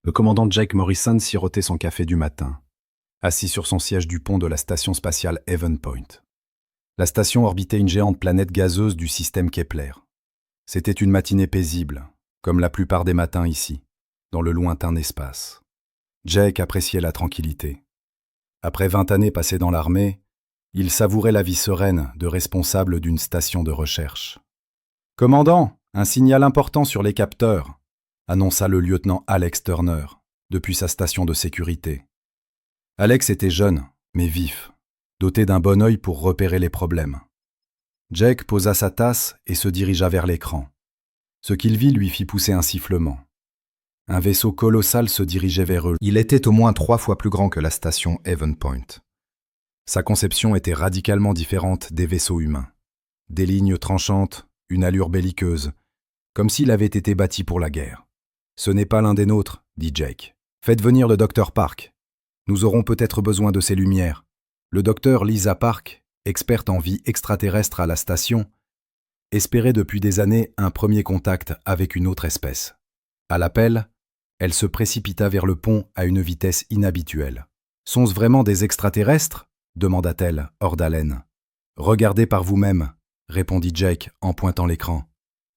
Le commandant Jake Morrison sirotait son café du matin, assis sur son siège du pont de la station spatiale Haven Point. La station orbitait une géante planète gazeuse du système Kepler. C'était une matinée paisible, comme la plupart des matins ici, dans le lointain espace. Jake appréciait la tranquillité. Après 20 années passées dans l'armée, il savourait la vie sereine de responsable d'une station de recherche. « Commandant, un signal important sur les capteurs », annonça le lieutenant Alex Turner, depuis sa station de sécurité. Alex était jeune, mais vif, doté d'un bon œil pour repérer les problèmes. Jake posa sa tasse et se dirigea vers l'écran. Ce qu'il vit lui fit pousser un sifflement. Un vaisseau colossal se dirigeait vers eux. Il était au moins 3 fois plus grand que la station Haven Point. Sa conception était radicalement différente des vaisseaux humains. Des lignes tranchantes, une allure belliqueuse, comme s'il avait été bâti pour la guerre. « Ce n'est pas l'un des nôtres, » dit Jake. « Faites venir le docteur Park. Nous aurons peut-être besoin de ses lumières. » Le docteur Lisa Park, experte en vie extraterrestre à la station, espérait depuis des années un premier contact avec une autre espèce. À l'appel, elle se précipita vers le pont à une vitesse inhabituelle. « Sont-ce vraiment des extraterrestres ?» demanda-t-elle, hors d'haleine. « Regardez par vous-même » répondit Jake en pointant l'écran.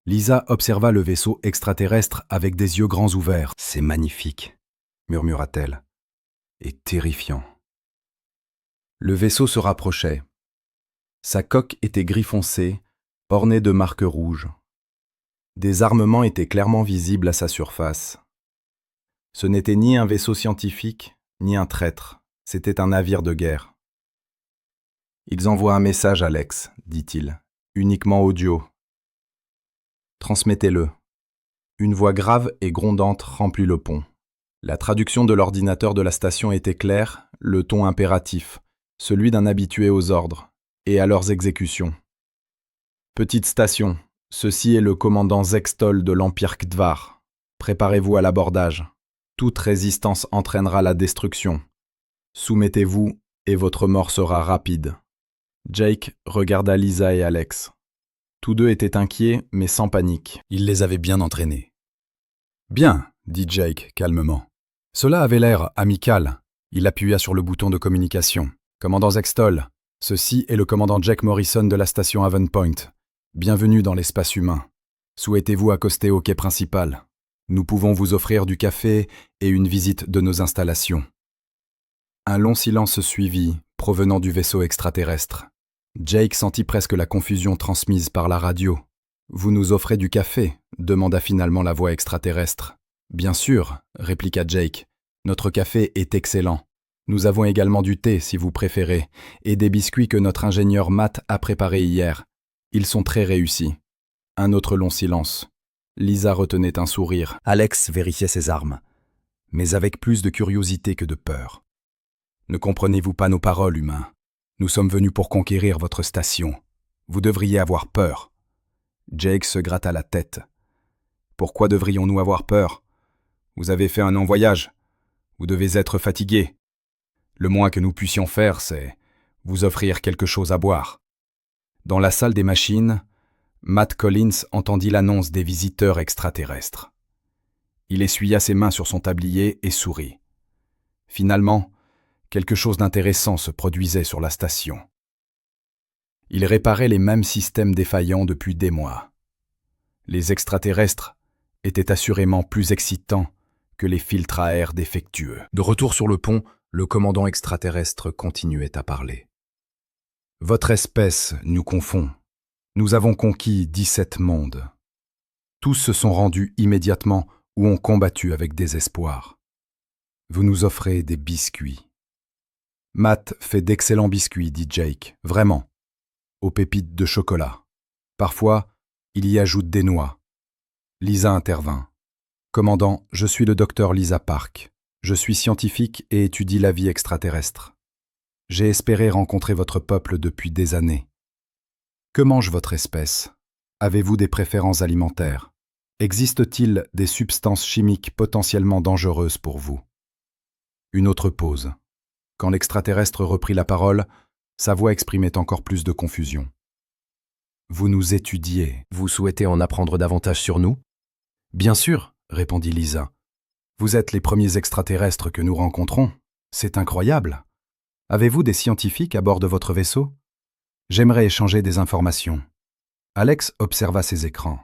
Lisa observa le vaisseau extraterrestre avec des yeux grands ouverts. « C'est magnifique » murmura-t-elle. « Et terrifiant. » Le vaisseau se rapprochait. Sa coque était gris foncé, ornée de marques rouges. Des armements étaient clairement visibles à sa surface. Ce n'était ni un vaisseau scientifique, ni un traître, c'était un navire de guerre. « Ils envoient un message, Alex, » dit-il, « uniquement audio. Transmettez-le. » Une voix grave et grondante remplit le pont. La traduction de l'ordinateur de la station était claire, le ton impératif, celui d'un habitué aux ordres, et à leurs exécutions. « Petite station, ceci est le commandant Zextol de l'Empire Kdvar. Préparez-vous à l'abordage. Toute résistance entraînera la destruction. Soumettez-vous et votre mort sera rapide. » Jake regarda Lisa et Alex. Tous deux étaient inquiets, mais sans panique. Il les avait bien entraînés. « Bien, » dit Jake calmement. Cela avait l'air amical. Il appuya sur le bouton de communication. « Commandant Zextol, ceci est le commandant Jake Morrison de la station Haven Point. Bienvenue dans l'espace humain. Souhaitez-vous accoster au quai principal? Nous pouvons vous offrir du café et une visite de nos installations. » Un long silence suivit, provenant du vaisseau extraterrestre. Jake sentit presque la confusion transmise par la radio. « Vous nous offrez du café ?» demanda finalement la voix extraterrestre. « Bien sûr, » répliqua Jake. « Notre café est excellent. Nous avons également du thé, si vous préférez, et des biscuits que notre ingénieur Matt a préparés hier. Ils sont très réussis. » Un autre long silence. Lisa retenait un sourire. Alex vérifiait ses armes, mais avec plus de curiosité que de peur. « Ne comprenez-vous pas nos paroles, humains? Nous sommes venus pour conquérir votre station. Vous devriez avoir peur. » Jake se gratta la tête. « Pourquoi devrions-nous avoir peur? Vous avez fait un long voyage. Vous devez être fatigué. Le moins que nous puissions faire, c'est vous offrir quelque chose à boire. » Dans la salle des machines, Matt Collins entendit l'annonce des visiteurs extraterrestres. Il essuya ses mains sur son tablier et sourit. Finalement, quelque chose d'intéressant se produisait sur la station. Il réparait les mêmes systèmes défaillants depuis des mois. Les extraterrestres étaient assurément plus excitants que les filtres à air défectueux. De retour sur le pont, le commandant extraterrestre continuait à parler. « Votre espèce nous confond. Nous avons conquis 17 mondes. Tous se sont rendus immédiatement ou ont combattu avec désespoir. Vous nous offrez des biscuits. » « Matt fait d'excellents biscuits, » dit Jake, « vraiment, aux pépites de chocolat. Parfois, il y ajoute des noix. » Lisa intervint. « Commandant, je suis le docteur Lisa Park. Je suis scientifique et étudie la vie extraterrestre. J'ai espéré rencontrer votre peuple depuis des années. Que mange votre espèce? Avez-vous des préférences alimentaires? Existe-t-il des substances chimiques potentiellement dangereuses pour vous? » Une autre pause. Quand l'extraterrestre reprit la parole, sa voix exprimait encore plus de confusion. « Vous nous étudiez. Vous souhaitez en apprendre davantage sur nous? » « Bien sûr, » répondit Lisa. Vous êtes les premiers extraterrestres que nous rencontrons. C'est incroyable. Avez-vous des scientifiques à bord de votre vaisseau? J'aimerais échanger des informations. Alex observa ses écrans.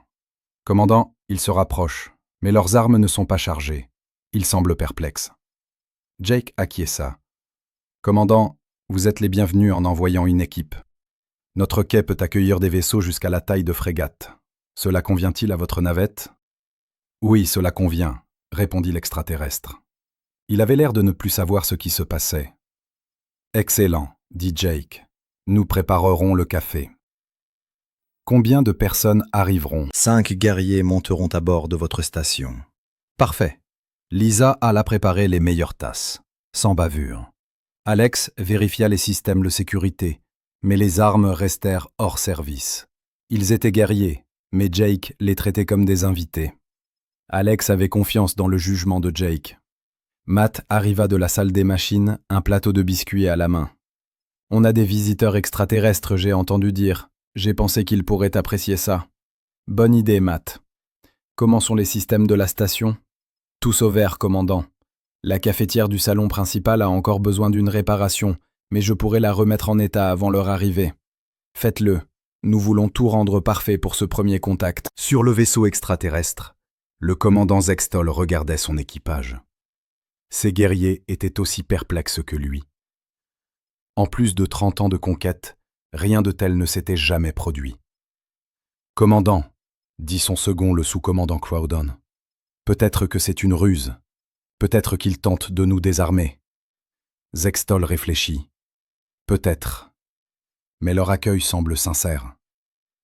Commandant, ils se rapprochent, mais leurs armes ne sont pas chargées. Ils semblent perplexes. Jake acquiesça. Commandant, vous êtes les bienvenus en envoyant une équipe. Notre quai peut accueillir des vaisseaux jusqu'à la taille de frégate. Cela convient-il à votre navette? Oui, cela convient, répondit l'extraterrestre. Il avait l'air de ne plus savoir ce qui se passait. Excellent, dit Jake. Nous préparerons le café. Combien de personnes arriveront? 5 guerriers monteront à bord de votre station. Parfait. Lisa alla préparer les meilleures tasses, sans bavure. Alex vérifia les systèmes de sécurité, mais les armes restèrent hors service. Ils étaient guerriers, mais Jake les traitait comme des invités. Alex avait confiance dans le jugement de Jake. Matt arriva de la salle des machines, un plateau de biscuits à la main. « On a des visiteurs extraterrestres, j'ai entendu dire. J'ai pensé qu'ils pourraient apprécier ça. » « Bonne idée, Matt. Comment sont les systèmes de la station? » « Tous au vert, commandant. La cafetière du salon principal a encore besoin d'une réparation, mais je pourrais la remettre en état avant leur arrivée. Faites-le. Nous voulons tout rendre parfait pour ce premier contact. » Sur le vaisseau extraterrestre, le commandant Zextol regardait son équipage. Ces guerriers étaient aussi perplexes que lui. En plus de 30 ans de conquête, rien de tel ne s'était jamais produit. « Commandant, » dit son second, le sous-commandant Crowdon, « peut-être que c'est une ruse. Peut-être qu'il tente de nous désarmer. » Zextol réfléchit. « Peut-être. Mais leur accueil semble sincère.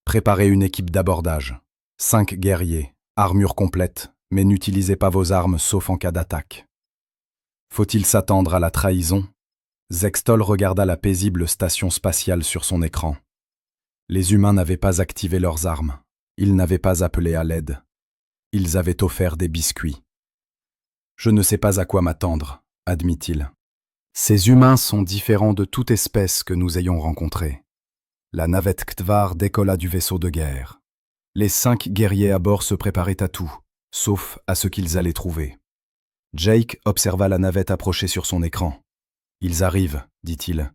Préparez une équipe d'abordage. 5 guerriers, armure complète, mais n'utilisez pas vos armes sauf en cas d'attaque. Faut-il s'attendre à la trahison? » Zextol regarda la paisible station spatiale sur son écran. Les humains n'avaient pas activé leurs armes. Ils n'avaient pas appelé à l'aide. Ils avaient offert des biscuits. « Je ne sais pas à quoi m'attendre, » admit-il. « Ces humains sont différents de toute espèce que nous ayons rencontrée. » La navette Ktvar décolla du vaisseau de guerre. Les 5 guerriers à bord se préparaient à tout, sauf à ce qu'ils allaient trouver. Jake observa la navette approcher sur son écran. « Ils arrivent, dit-il.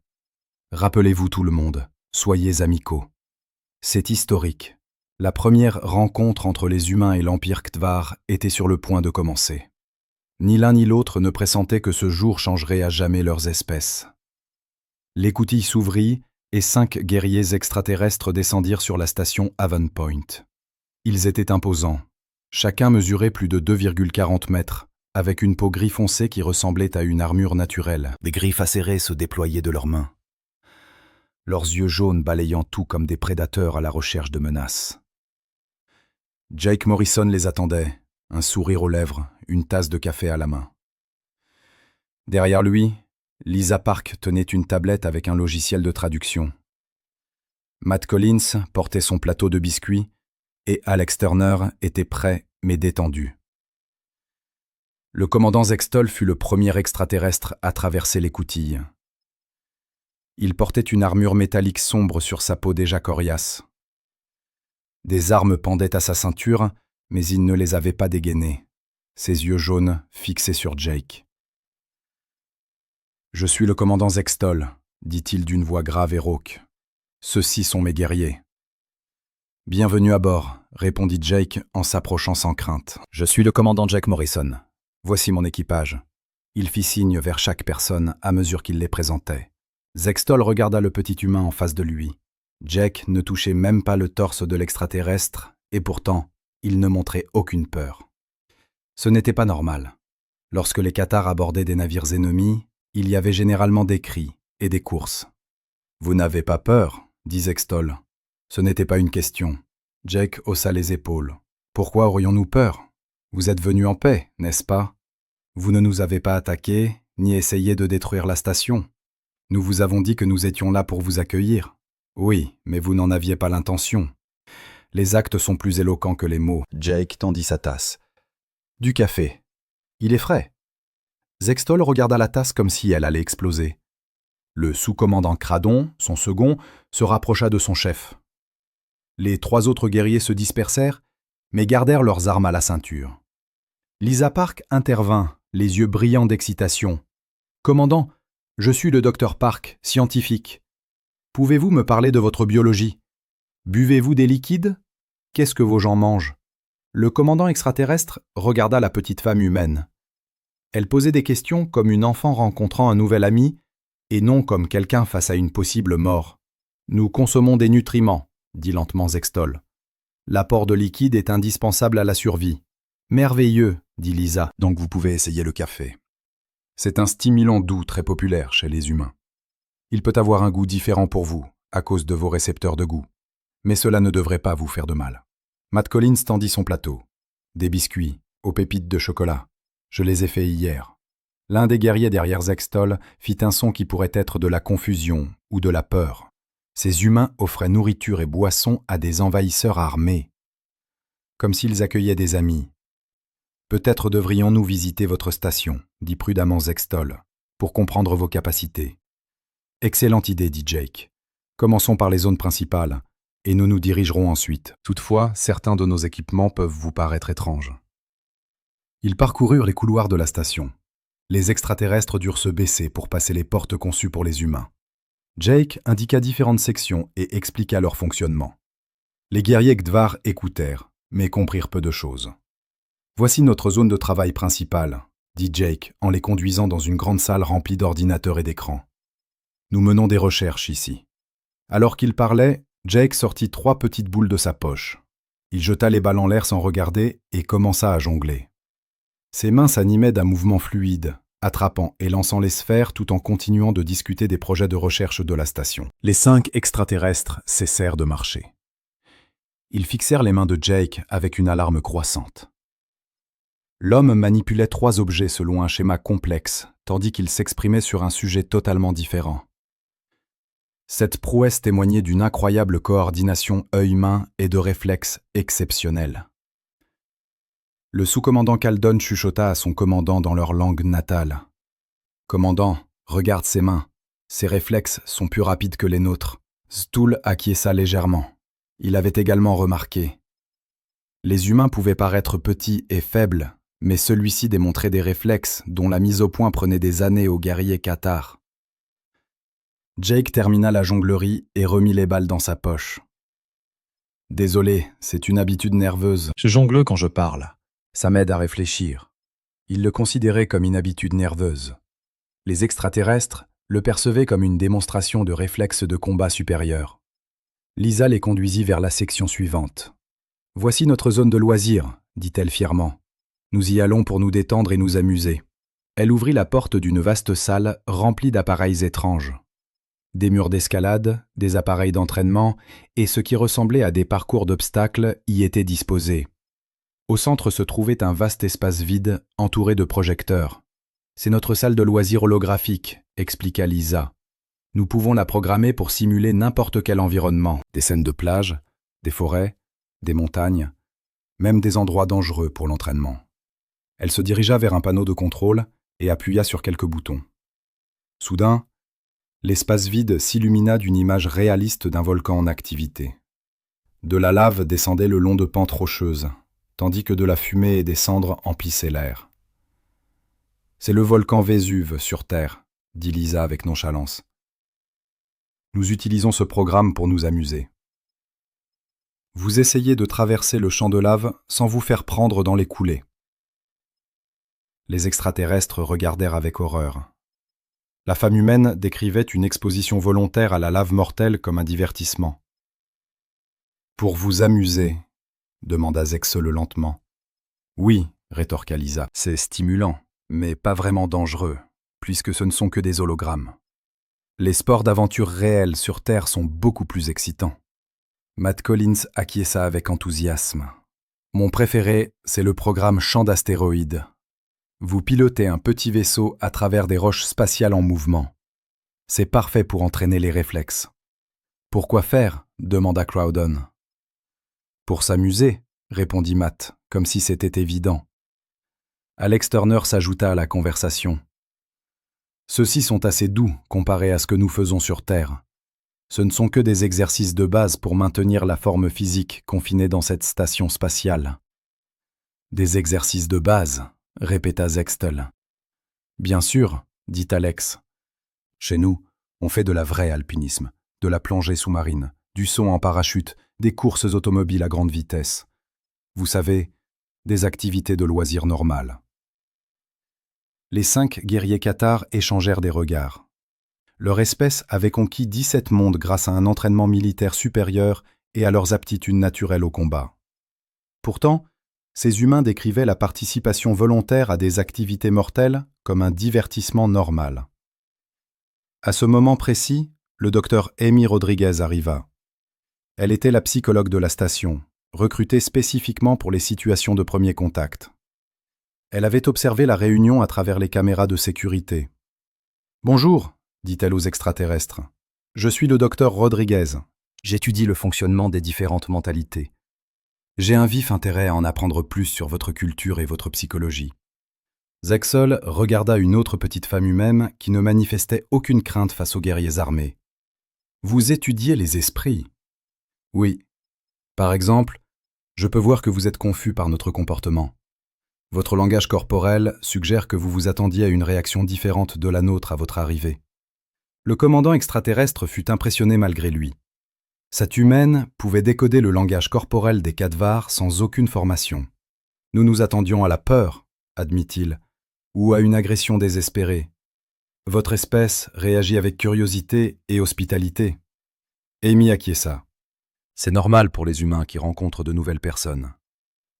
Rappelez-vous tout le monde, soyez amicaux. C'est historique. La première rencontre entre les humains et l'Empire Ktvar était sur le point de commencer. Ni l'un ni l'autre ne pressentait que ce jour changerait à jamais leurs espèces. » L'écoutille s'ouvrit et 5 guerriers extraterrestres descendirent sur la station Haven Point. Ils étaient imposants. Chacun mesurait plus de 2,40 mètres, avec une peau gris foncé qui ressemblait à une armure naturelle. Des griffes acérées se déployaient de leurs mains, leurs yeux jaunes balayant tout comme des prédateurs à la recherche de menaces. Jake Morrison les attendait, un sourire aux lèvres, une tasse de café à la main. Derrière lui, Lisa Park tenait une tablette avec un logiciel de traduction. Matt Collins portait son plateau de biscuits et Alex Turner était prêt mais détendu. Le commandant Zextol fut le premier extraterrestre à traverser l'écoutille. Il portait une armure métallique sombre sur sa peau déjà coriace. Des armes pendaient à sa ceinture, mais il ne les avait pas dégainées, ses yeux jaunes fixés sur Jake. « Je suis le commandant Zextol, » dit-il d'une voix grave et rauque. « Ceux-ci sont mes guerriers. »« Bienvenue à bord, » répondit Jake en s'approchant sans crainte. « Je suis le commandant Jake Morrison. Voici mon équipage. » Il fit signe vers chaque personne à mesure qu'il les présentait. Zextol regarda le petit humain en face de lui. Jake ne touchait même pas le torse de l'extraterrestre, et pourtant, il ne montrait aucune peur. Ce n'était pas normal. Lorsque les Cathares abordaient des navires ennemis, il y avait généralement des cris et des courses. « Vous n'avez pas peur ?» dit Zextol. Ce n'était pas une question. Jake haussa les épaules. « Pourquoi aurions-nous peur? Vous êtes venus en paix, n'est-ce pas? Vous ne nous avez pas attaqués, ni essayé de détruire la station. Nous vous avons dit que nous étions là pour vous accueillir. Oui, mais vous n'en aviez pas l'intention. Les actes sont plus éloquents que les mots. » Jake tendit sa tasse. « Du café. Il est frais. » Zextol regarda la tasse comme si elle allait exploser. Le sous-commandant Cradon, son second, se rapprocha de son chef. Les 3 autres guerriers se dispersèrent, mais gardèrent leurs armes à la ceinture. Lisa Park intervint, les yeux brillants d'excitation. « Commandant, je suis le docteur Park, scientifique. Pouvez-vous me parler de votre biologie? Buvez-vous des liquides? Qu'est-ce que vos gens mangent ?» Le commandant extraterrestre regarda la petite femme humaine. Elle posait des questions comme une enfant rencontrant un nouvel ami, et non comme quelqu'un face à une possible mort. « Nous consommons des nutriments, » dit lentement Zextol. « L'apport de liquide est indispensable à la survie. »« Merveilleux, » dit Lisa. « Donc vous pouvez essayer le café. » C'est un stimulant doux très populaire chez les humains. Il peut avoir un goût différent pour vous, à cause de vos récepteurs de goût. Mais cela ne devrait pas vous faire de mal. Matt Collins tendit son plateau. Des biscuits, aux pépites de chocolat. Je les ai faits hier. L'un des guerriers derrière Zextol fit un son qui pourrait être de la confusion ou de la peur. Ces humains offraient nourriture et boissons à des envahisseurs armés. Comme s'ils accueillaient des amis. Peut-être devrions-nous visiter votre station, dit prudemment Zextol, pour comprendre vos capacités. Excellente idée, dit Jake. Commençons par les zones principales, et nous nous dirigerons ensuite. Toutefois, certains de nos équipements peuvent vous paraître étranges. Ils parcoururent les couloirs de la station. Les extraterrestres durent se baisser pour passer les portes conçues pour les humains. Jake indiqua différentes sections et expliqua leur fonctionnement. Les guerriers Gdvar écoutèrent, mais comprirent peu de choses. « Voici notre zone de travail principale, » dit Jake en les conduisant dans une grande salle remplie d'ordinateurs et d'écrans. « Nous menons des recherches ici. » Alors qu'il parlait, Jake sortit 3 petites boules de sa poche. Il jeta les balles en l'air sans regarder et commença à jongler. Ses mains s'animaient d'un mouvement fluide, attrapant et lançant les sphères tout en continuant de discuter des projets de recherche de la station. Les 5 extraterrestres cessèrent de marcher. Ils fixèrent les mains de Jake avec une alarme croissante. L'homme manipulait 3 objets selon un schéma complexe, tandis qu'il s'exprimait sur un sujet totalement différent. Cette prouesse témoignait d'une incroyable coordination œil-main et de réflexes exceptionnels. Le sous-commandant Caldon chuchota à son commandant dans leur langue natale. « Commandant, regarde ses mains. Ses réflexes sont plus rapides que les nôtres. » Stool acquiesça légèrement. Il avait également remarqué. Les humains pouvaient paraître petits et faibles, mais celui-ci démontrait des réflexes dont la mise au point prenait des années aux guerriers cathares. Jake termina la jonglerie et remit les balles dans sa poche. « Désolé, c'est une habitude nerveuse. Je jongle quand je parle. Ça m'aide à réfléchir. » Il le considérait comme une habitude nerveuse. Les extraterrestres le percevaient comme une démonstration de réflexes de combat supérieur. Lisa les conduisit vers la section suivante. « Voici notre zone de loisirs, » dit-elle fièrement. « Nous y allons pour nous détendre et nous amuser. » Elle ouvrit la porte d'une vaste salle remplie d'appareils étranges. Des murs d'escalade, des appareils d'entraînement et ce qui ressemblait à des parcours d'obstacles y étaient disposés. Au centre se trouvait un vaste espace vide entouré de projecteurs. « C'est notre salle de loisirs holographique », expliqua Lisa. « Nous pouvons la programmer pour simuler n'importe quel environnement. Des scènes de plage, des forêts, des montagnes, même des endroits dangereux pour l'entraînement. » Elle se dirigea vers un panneau de contrôle et appuya sur quelques boutons. Soudain, l'espace vide s'illumina d'une image réaliste d'un volcan en activité. De la lave descendait le long de pentes rocheuses, tandis que de la fumée et des cendres emplissaient l'air. « C'est le volcan Vésuve sur Terre, » dit Lisa avec nonchalance. « Nous utilisons ce programme pour nous amuser. Vous essayez de traverser le champ de lave sans vous faire prendre dans les coulées. » Les extraterrestres regardèrent avec horreur. La femme humaine décrivait une exposition volontaire à la lave mortelle comme un divertissement. « Pour vous amuser ?» demanda Zextol lentement. « Oui, » rétorqua Lisa, « c'est stimulant, mais pas vraiment dangereux, puisque ce ne sont que des hologrammes. Les sports d'aventure réels sur Terre sont beaucoup plus excitants. » Matt Collins acquiesça avec enthousiasme. « Mon préféré, c'est le programme Champ d'astéroïdes. Vous pilotez un petit vaisseau à travers des roches spatiales en mouvement. C'est parfait pour entraîner les réflexes. »« Pourquoi faire ?» demanda Crowdon. « Pour s'amuser, » répondit Matt, comme si c'était évident. Alex Turner s'ajouta à la conversation. « Ceux-ci sont assez doux comparés à ce que nous faisons sur Terre. Ce ne sont que des exercices de base pour maintenir la forme physique confinée dans cette station spatiale. » Des exercices de base, répéta Zextel. Bien sûr, dit Alex. Chez nous, on fait de la vraie alpinisme, de la plongée sous-marine, du saut en parachute, des courses automobiles à grande vitesse. Vous savez, des activités de loisirs normales. Les 5 guerriers cathares échangèrent des regards. Leur espèce avait conquis 17 mondes grâce à un entraînement militaire supérieur et à leurs aptitudes naturelles au combat. Pourtant, ces humains décrivaient la participation volontaire à des activités mortelles comme un divertissement normal. À ce moment précis, le docteur Amy Rodriguez arriva. Elle était la psychologue de la station, recrutée spécifiquement pour les situations de premier contact. Elle avait observé la réunion à travers les caméras de sécurité. « Bonjour », dit-elle aux extraterrestres. « Je suis le docteur Rodriguez. J'étudie le fonctionnement des différentes mentalités. J'ai un vif intérêt à en apprendre plus sur votre culture et votre psychologie. » Zexel regarda une autre petite femme humaine qui ne manifestait aucune crainte face aux guerriers armés. « Vous étudiez les esprits ?»« Oui. Par exemple, je peux voir que vous êtes confus par notre comportement. Votre langage corporel suggère que vous vous attendiez à une réaction différente de la nôtre à votre arrivée. » Le commandant extraterrestre fut impressionné malgré lui. Cette humaine pouvait décoder le langage corporel des Khadvars sans aucune formation. « Nous nous attendions à la peur, » admit-il, « ou à une agression désespérée. Votre espèce réagit avec curiosité et hospitalité. » Amy acquiesça. « C'est normal pour les humains qui rencontrent de nouvelles personnes.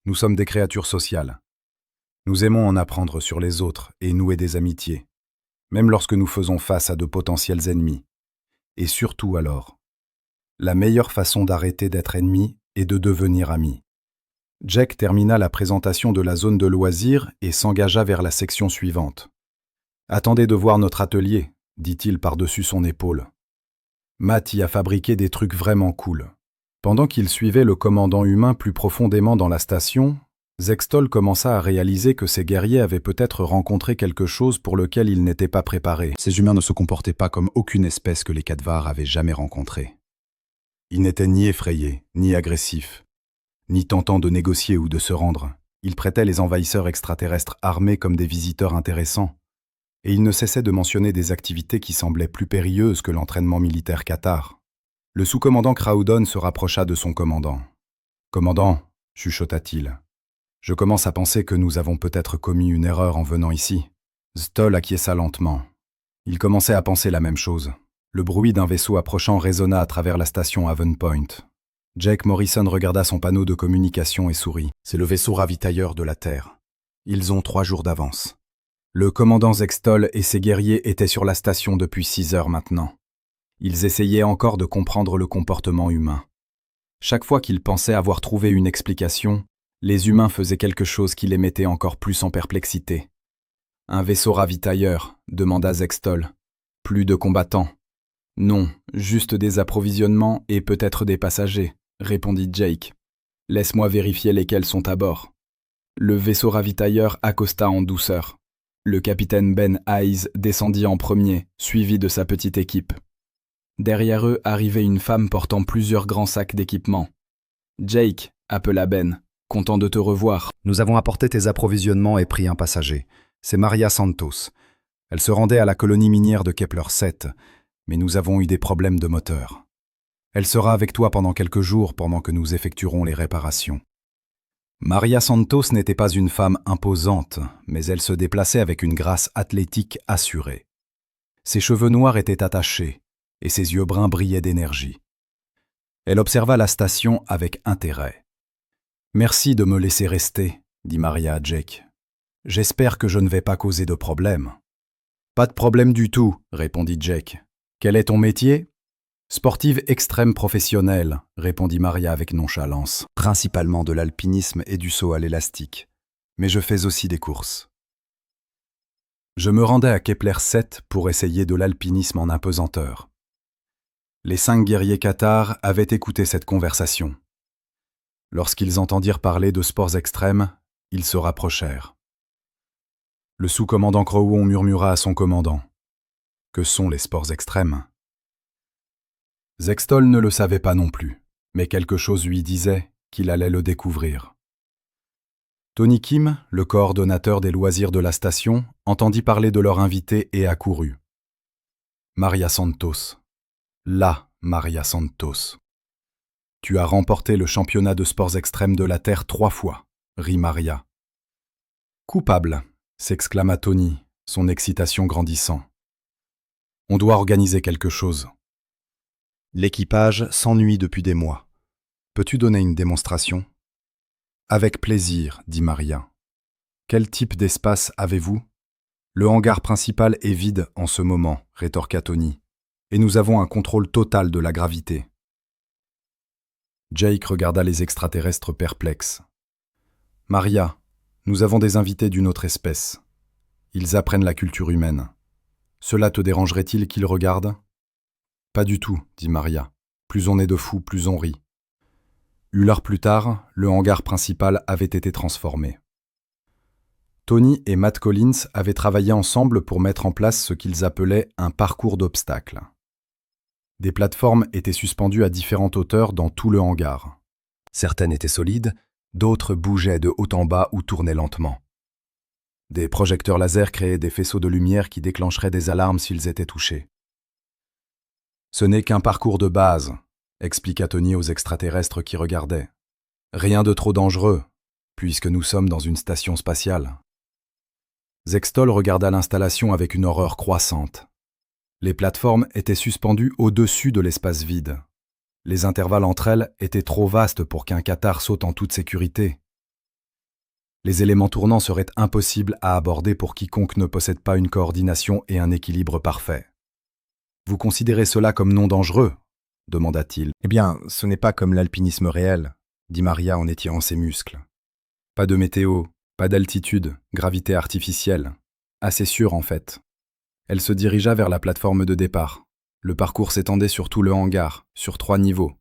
Nous sommes des créatures sociales. Nous aimons en apprendre sur les autres et nouer des amitiés, même lorsque nous faisons face à de potentiels ennemis. Et surtout alors, la meilleure façon d'arrêter d'être ennemi est de devenir ami. » Jack termina la présentation de la zone de loisirs et s'engagea vers la section suivante. « Attendez de voir notre atelier, » dit-il par-dessus son épaule. Matt y a fabriqué des trucs vraiment cool. Pendant qu'il suivait le commandant humain plus profondément dans la station, Zextol commença à réaliser que ces guerriers avaient peut-être rencontré quelque chose pour lequel ils n'étaient pas préparés. Ces humains ne se comportaient pas comme aucune espèce que les Khadvars avaient jamais rencontrée. Ils n'étaient ni effrayés, ni agressifs, ni tentant de négocier ou de se rendre. Ils traitaient les envahisseurs extraterrestres armés comme des visiteurs intéressants, et ils ne cessaient de mentionner des activités qui semblaient plus périlleuses que l'entraînement militaire cathare. Le sous-commandant Crowdon se rapprocha de son commandant. « Commandant, » chuchota-t-il, « je commence à penser que nous avons peut-être commis une erreur en venant ici. » Stoll acquiesça lentement. Il commençait à penser la même chose. Le bruit d'un vaisseau approchant résonna à travers la station Haven Point. Jake Morrison regarda son panneau de communication et sourit. « C'est le vaisseau ravitailleur de la Terre. Ils ont 3 jours d'avance. » Le commandant Zextol et ses guerriers étaient sur la station depuis 6 heures maintenant. Ils essayaient encore de comprendre le comportement humain. Chaque fois qu'ils pensaient avoir trouvé une explication, les humains faisaient quelque chose qui les mettait encore plus en perplexité. « Un vaisseau ravitailleur » demanda Zextol. « Plus de combattants ?»« Non, juste des approvisionnements et peut-être des passagers », répondit Jake. « Laisse-moi vérifier lesquels sont à bord. » Le vaisseau ravitailleur accosta en douceur. Le capitaine Ben Hayes descendit en premier, suivi de sa petite équipe. Derrière eux arrivait une femme portant plusieurs grands sacs d'équipement. « Jake », appela Ben, « content de te revoir. » « Nous avons apporté tes approvisionnements et pris un passager. C'est Maria Santos. Elle se rendait à la colonie minière de Kepler 7, mais nous avons eu des problèmes de moteur. Elle sera avec toi pendant quelques jours pendant que nous effectuerons les réparations. » Maria Santos n'était pas une femme imposante, mais elle se déplaçait avec une grâce athlétique assurée. Ses cheveux noirs étaient attachés, et ses yeux bruns brillaient d'énergie. Elle observa la station avec intérêt. « Merci de me laisser rester, » dit Maria à Jake. « J'espère que je ne vais pas causer de problème. »« Pas de problème du tout, » répondit Jake. « Quel est ton métier ?»« Sportive extrême professionnelle, » répondit Maria avec nonchalance. « Principalement de l'alpinisme et du saut à l'élastique. Mais je fais aussi des courses. » Je me rendais à Kepler 7 pour essayer de l'alpinisme en apesanteur. Les 5 guerriers cathares avaient écouté cette conversation. Lorsqu'ils entendirent parler de sports extrêmes, ils se rapprochèrent. Le sous-commandant Crowon murmura à son commandant. « Que sont les sports extrêmes ?» Zextol ne le savait pas non plus, mais quelque chose lui disait qu'il allait le découvrir. Tony Kim, le coordonnateur des loisirs de la station, entendit parler de leur invité et accourut. Maria Santos. La Maria Santos. Tu as remporté le championnat de sports extrêmes de la Terre 3 fois, rit Maria. Coupable, s'exclama Tony, son excitation grandissant. On doit organiser quelque chose. L'équipage s'ennuie depuis des mois. Peux-tu donner une démonstration ? Avec plaisir, dit Maria. Quel type d'espace avez-vous ? Le hangar principal est vide en ce moment, rétorqua Tony, et nous avons un contrôle total de la gravité. Jake regarda les extraterrestres perplexes. Maria, nous avons des invités d'une autre espèce. Ils apprennent la culture humaine. Cela te dérangerait-il qu'ils regardent ? Pas du tout, dit Maria. Plus on est de fous, plus on rit. 1 heure plus tard, le hangar principal avait été transformé. Tony et Matt Collins avaient travaillé ensemble pour mettre en place ce qu'ils appelaient un parcours d'obstacles. Des plateformes étaient suspendues à différentes hauteurs dans tout le hangar. Certaines étaient solides, d'autres bougeaient de haut en bas ou tournaient lentement. Des projecteurs laser créaient des faisceaux de lumière qui déclencheraient des alarmes s'ils étaient touchés. Ce n'est qu'un parcours de base, expliqua Tony aux extraterrestres qui regardaient. Rien de trop dangereux, puisque nous sommes dans une station spatiale. Zextol regarda l'installation avec une horreur croissante. Les plateformes étaient suspendues au-dessus de l'espace vide. Les intervalles entre elles étaient trop vastes pour qu'un qatar saute en toute sécurité. Les éléments tournants seraient impossibles à aborder pour quiconque ne possède pas une coordination et un équilibre parfait. Vous considérez cela comme non dangereux ? Demanda-t-il. Eh bien, ce n'est pas comme l'alpinisme réel, dit Maria en étirant ses muscles. Pas de météo, pas d'altitude, gravité artificielle. Assez sûr en fait. Elle se dirigea vers la plateforme de départ. Le parcours s'étendait sur tout le hangar, sur 3 niveaux.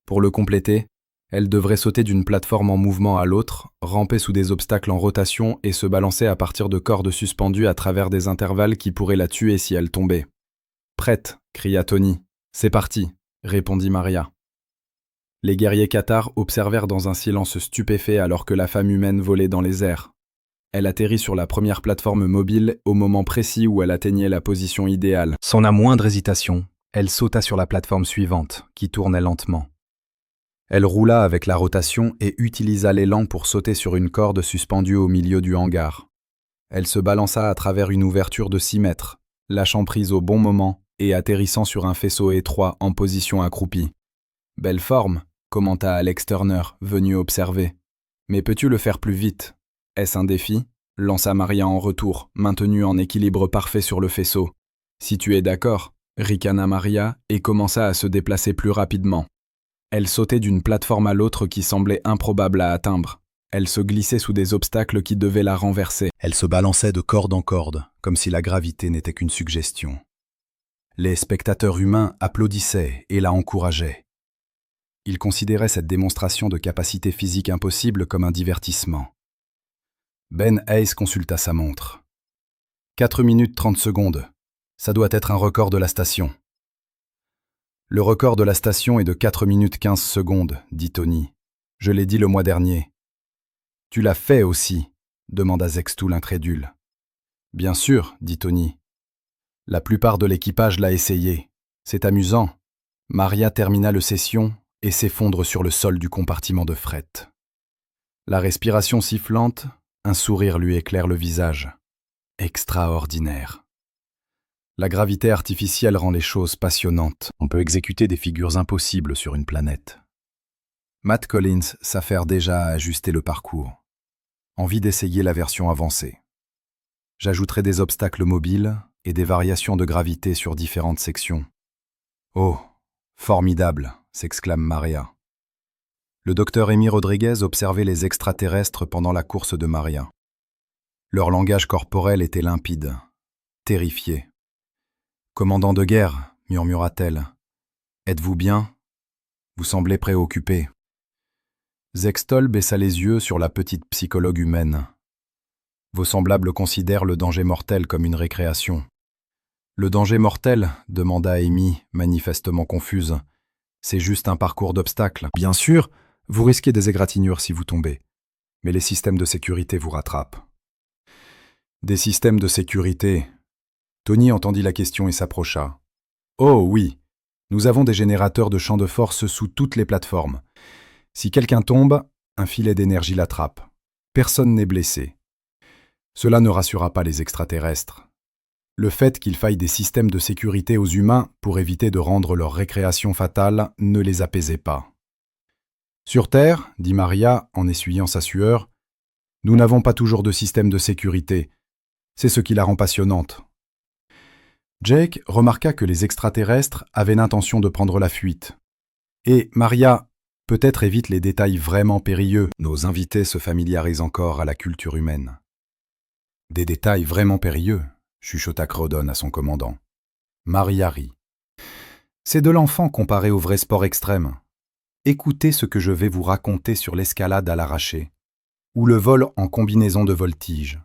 Pour le compléter, elle devrait sauter d'une plateforme en mouvement à l'autre, ramper sous des obstacles en rotation et se balancer à partir de cordes suspendues à travers des intervalles qui pourraient la tuer si elle tombait. « Prête !» cria Tony. « C'est parti !» répondit Maria. Les guerriers cathares observèrent dans un silence stupéfait alors que la femme humaine volait dans les airs. Elle atterrit sur la première plateforme mobile au moment précis où elle atteignait la position idéale. Sans la moindre hésitation, elle sauta sur la plateforme suivante, qui tournait lentement. Elle roula avec la rotation et utilisa l'élan pour sauter sur une corde suspendue au milieu du hangar. Elle se balança à travers une ouverture de 6 mètres, lâchant prise au bon moment et atterrissant sur un faisceau étroit en position accroupie. « Belle forme !» commenta Alex Turner, venu observer. « Mais peux-tu le faire plus vite ? Est-ce un défi ?» lança Maria en retour, maintenue en équilibre parfait sur le faisceau. « Si tu es d'accord !» ricana Maria et commença à se déplacer plus rapidement. Elle sautait d'une plateforme à l'autre qui semblait improbable à atteindre. Elle se glissait sous des obstacles qui devaient la renverser. Elle se balançait de corde en corde, comme si la gravité n'était qu'une suggestion. Les spectateurs humains applaudissaient et la encourageaient. Ils considéraient cette démonstration de capacité physique impossible comme un divertissement. Ben Hayes consulta sa montre. 4 minutes 30 secondes. Ça doit être un record de la station. Le record de la station est de 4 minutes 15 secondes, dit Tony. Je l'ai dit le mois dernier. Tu l'as fait aussi, demanda Zextoul incrédule. Bien sûr, dit Tony. La plupart de l'équipage l'a essayé. C'est amusant. Maria termina le session et s'effondre sur le sol du compartiment de fret. La respiration sifflante, un sourire lui éclaire le visage. Extraordinaire. La gravité artificielle rend les choses passionnantes. On peut exécuter des figures impossibles sur une planète. Matt Collins s'affaire déjà à ajuster le parcours. Envie d'essayer la version avancée. J'ajouterai des obstacles mobiles et des variations de gravité sur différentes sections. Oh, formidable, s'exclame Maria. Le docteur Amy Rodriguez observait les extraterrestres pendant la course de Maria. Leur langage corporel était limpide, terrifié. « Commandant de guerre, murmura-t-elle. Êtes-vous bien ? Vous semblez préoccupé. » Zextol baissa les yeux sur la petite psychologue humaine. Vos semblables considèrent le danger mortel comme une récréation. Le danger mortel, demanda Amy, manifestement confuse. C'est juste un parcours d'obstacles. Bien sûr, vous risquez des égratignures si vous tombez. mais les systèmes de sécurité vous rattrapent. Des systèmes de sécurité. Tony entendit la question et s'approcha. Oh oui, nous avons des générateurs de champs de force sous toutes les plateformes. Si quelqu'un tombe, un filet d'énergie l'attrape. Personne n'est blessé. Cela ne rassura pas les extraterrestres. Le fait qu'il faille des systèmes de sécurité aux humains pour éviter de rendre leur récréation fatale ne les apaisait pas. Sur Terre, dit Maria en essuyant sa sueur, nous n'avons pas toujours de système de sécurité. C'est ce qui la rend passionnante. Jake remarqua que les extraterrestres avaient l'intention de prendre la fuite. Et Maria, peut-être évite les détails vraiment périlleux. Nos invités se familiarisent encore à la culture humaine. Des détails vraiment périlleux, chuchota Crodon à son commandant. Maria rit. C'est de l'enfant comparé au vrai sport extrême. Écoutez ce que je vais vous raconter sur l'escalade à l'arraché, ou le vol en combinaison de voltige.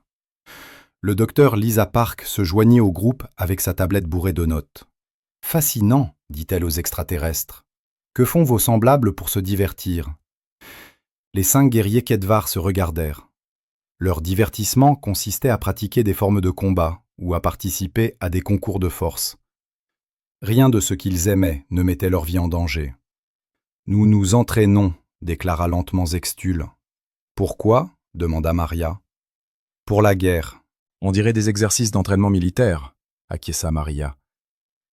Le docteur Lisa Park se joignit au groupe avec sa tablette bourrée de notes. Fascinant, dit-elle aux extraterrestres. Que font vos semblables pour se divertir? Les 5 guerriers Kedvar se regardèrent. Leur divertissement consistait à pratiquer des formes de combat ou à participer à des concours de force. Rien de ce qu'ils aimaient ne mettait leur vie en danger. « Nous nous entraînons », déclara lentement Zextul. « Pourquoi » demanda Maria. « Pour la guerre. » On dirait des exercices d'entraînement militaire, acquiesça Maria.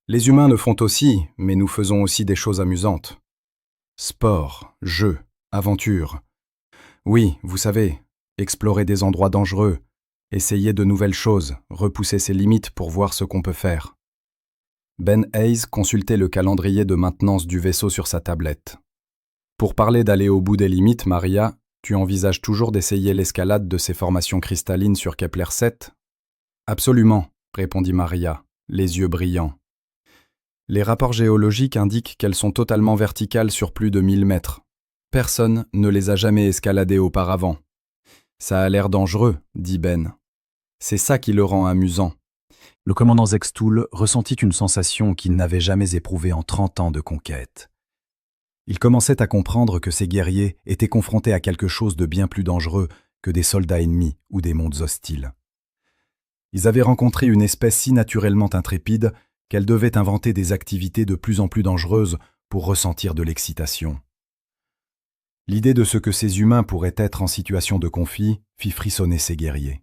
Les humains le font aussi, mais nous faisons aussi des choses amusantes. Sport, jeux, aventure. Oui, vous savez, explorer des endroits dangereux, essayer de nouvelles choses, repousser ses limites pour voir ce qu'on peut faire. Ben Hayes consultait le calendrier de maintenance du vaisseau sur sa tablette. Pour parler d'aller au bout des limites, Maria, tu envisages toujours d'essayer l'escalade de ces formations cristallines sur Kepler 7 ? Absolument, répondit Maria, les yeux brillants. Les rapports géologiques indiquent qu'elles sont totalement verticales sur plus de 1000 mètres. Personne ne les a jamais escaladées auparavant. Ça a l'air dangereux, dit Ben. C'est ça qui le rend amusant. Le commandant Zextul ressentit une sensation qu'il n'avait jamais éprouvée en 30 ans de conquête. Il commençait à comprendre que ces guerriers étaient confrontés à quelque chose de bien plus dangereux que des soldats ennemis ou des mondes hostiles. Ils avaient rencontré une espèce si naturellement intrépide qu'elle devait inventer des activités de plus en plus dangereuses pour ressentir de l'excitation. L'idée de ce que ces humains pourraient être en situation de conflit fit frissonner ces guerriers.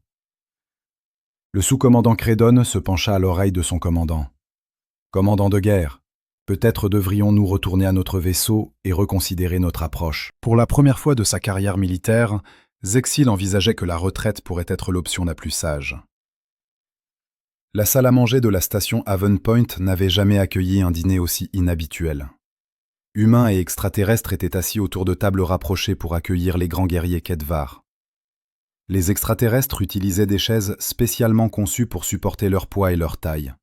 Le sous-commandant Credon se pencha à l'oreille de son commandant. « Commandant de guerre, peut-être devrions-nous retourner à notre vaisseau et reconsidérer notre approche. » Pour la première fois de sa carrière militaire, Zexil envisageait que la retraite pourrait être l'option la plus sage. La salle à manger de la station Haven Point n'avait jamais accueilli un dîner aussi inhabituel. Humains et extraterrestres étaient assis autour de tables rapprochées pour accueillir les grands guerriers Kedvar. Les extraterrestres utilisaient des chaises spécialement conçues pour supporter leur poids et leur taille.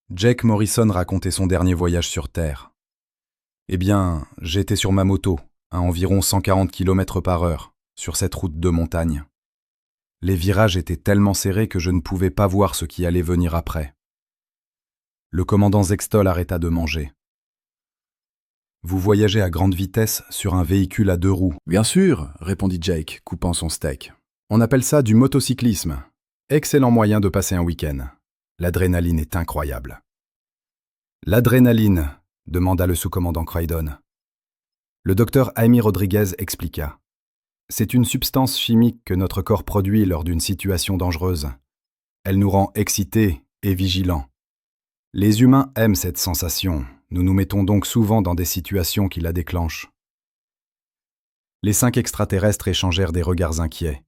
Jake Morrison racontait son dernier voyage sur Terre. « Eh bien, j'étais sur ma moto, à environ 140 km/h, sur cette route de montagne. Les virages étaient tellement serrés que je ne pouvais pas voir ce qui allait venir après. Le commandant Zextul arrêta de manger. « Vous voyagez à grande vitesse sur un véhicule à 2 roues. »« Bien sûr, » répondit Jake, coupant son steak. « On appelle ça du motocyclisme. Excellent moyen de passer un week-end. L'adrénaline est incroyable. »« L'adrénaline ?» demanda le sous-commandant Croydon. Le docteur Jaime Rodriguez expliqua. C'est une substance chimique que notre corps produit lors d'une situation dangereuse. Elle nous rend excités et vigilants. Les humains aiment cette sensation. Nous nous mettons donc souvent dans des situations qui la déclenchent. Les 5 extraterrestres échangèrent des regards inquiets.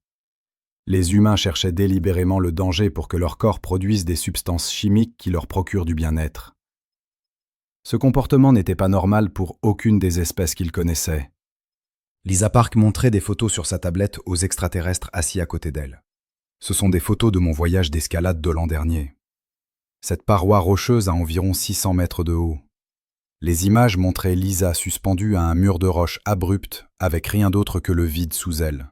Les humains cherchaient délibérément le danger pour que leur corps produise des substances chimiques qui leur procurent du bien-être. Ce comportement n'était pas normal pour aucune des espèces qu'ils connaissaient. Lisa Park montrait des photos sur sa tablette aux extraterrestres assis à côté d'elle. Ce sont des photos de mon voyage d'escalade de l'an dernier. Cette paroi rocheuse a environ 600 mètres de haut. Les images montraient Lisa suspendue à un mur de roche abrupte avec rien d'autre que le vide sous elle.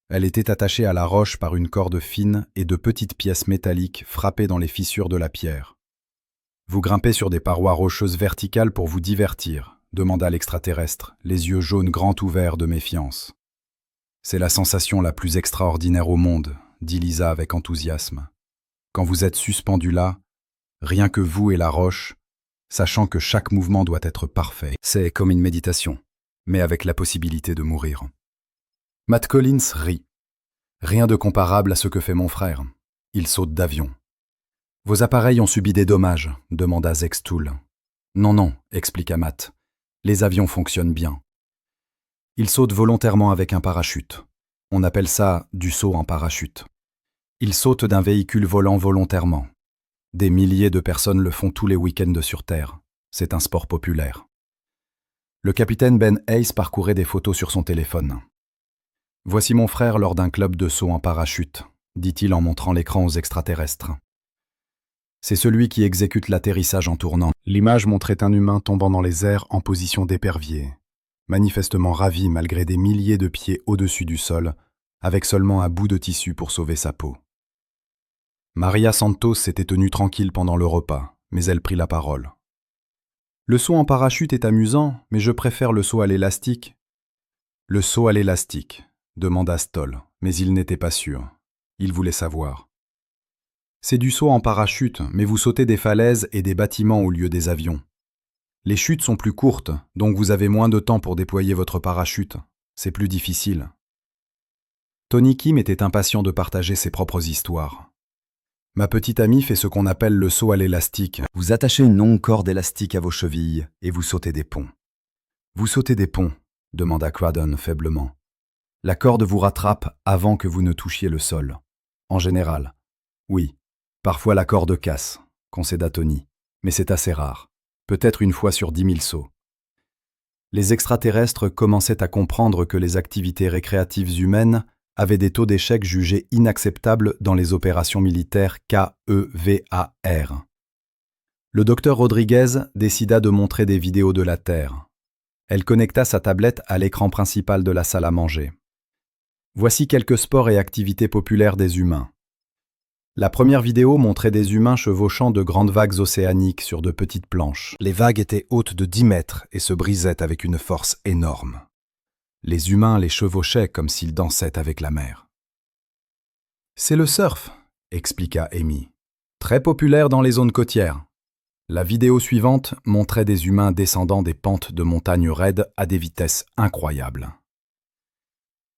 Elle était attachée à la roche par une corde fine et de petites pièces métalliques frappées dans les fissures de la pierre. « Vous grimpez sur des parois rocheuses verticales pour vous divertir ?» demanda l'extraterrestre, les yeux jaunes grands ouverts de méfiance. C'est la sensation la plus extraordinaire au monde, dit Lisa avec enthousiasme. Quand vous êtes suspendu là, rien que vous et la roche, sachant que chaque mouvement doit être parfait, c'est comme une méditation, mais avec la possibilité de mourir. Matt Collins rit. Rien de comparable à ce que fait mon frère. Il saute d'avion. Vos appareils ont subi des dommages, demanda Zextool. Non, expliqua Matt. Les avions fonctionnent bien. Il saute volontairement avec un parachute. On appelle ça du saut en parachute. Il saute d'un véhicule volant volontairement. Des milliers de personnes le font tous les week-ends sur Terre. C'est un sport populaire. Le capitaine Ben Hayes parcourait des photos sur son téléphone. « Voici mon frère lors d'un club de saut en parachute », dit-il en montrant l'écran aux extraterrestres. C'est celui qui exécute l'atterrissage en tournant. L'image montrait un humain tombant dans les airs en position d'épervier, manifestement ravi malgré des milliers de pieds au-dessus du sol, avec seulement un bout de tissu pour sauver sa peau. Maria Santos s'était tenue tranquille pendant le repas, mais elle prit la parole. « Le saut en parachute est amusant, mais je préfère le saut à l'élastique. »« Le saut à l'élastique », demanda Stoll, mais il n'était pas sûr. Il voulait savoir. « C'est du saut en parachute, mais vous sautez des falaises et des bâtiments au lieu des avions. Les chutes sont plus courtes, donc vous avez moins de temps pour déployer votre parachute. C'est plus difficile. » Tony Kim était impatient de partager ses propres histoires. « Ma petite amie fait ce qu'on appelle le saut à l'élastique. Vous attachez une longue corde élastique à vos chevilles et vous sautez des ponts. »« Vous sautez des ponts ?» demanda Craddon faiblement. « La corde vous rattrape avant que vous ne touchiez le sol. En général. Oui, parfois la corde casse, concéda Tony, mais c'est assez rare. Peut-être une fois sur 10 000 sauts. » Les extraterrestres commençaient à comprendre que les activités récréatives humaines avaient des taux d'échec jugés inacceptables dans les opérations militaires KEVAR. Le docteur Rodriguez décida de montrer des vidéos de la Terre. Elle connecta sa tablette à l'écran principal de la salle à manger. Voici quelques sports et activités populaires des humains. La première vidéo montrait des humains chevauchant de grandes vagues océaniques sur de petites planches. Les vagues étaient hautes de 10 mètres et se brisaient avec une force énorme. Les humains les chevauchaient comme s'ils dansaient avec la mer. « C'est le surf », expliqua Amy. « Très populaire dans les zones côtières. » La vidéo suivante montrait des humains descendant des pentes de montagnes raides à des vitesses incroyables.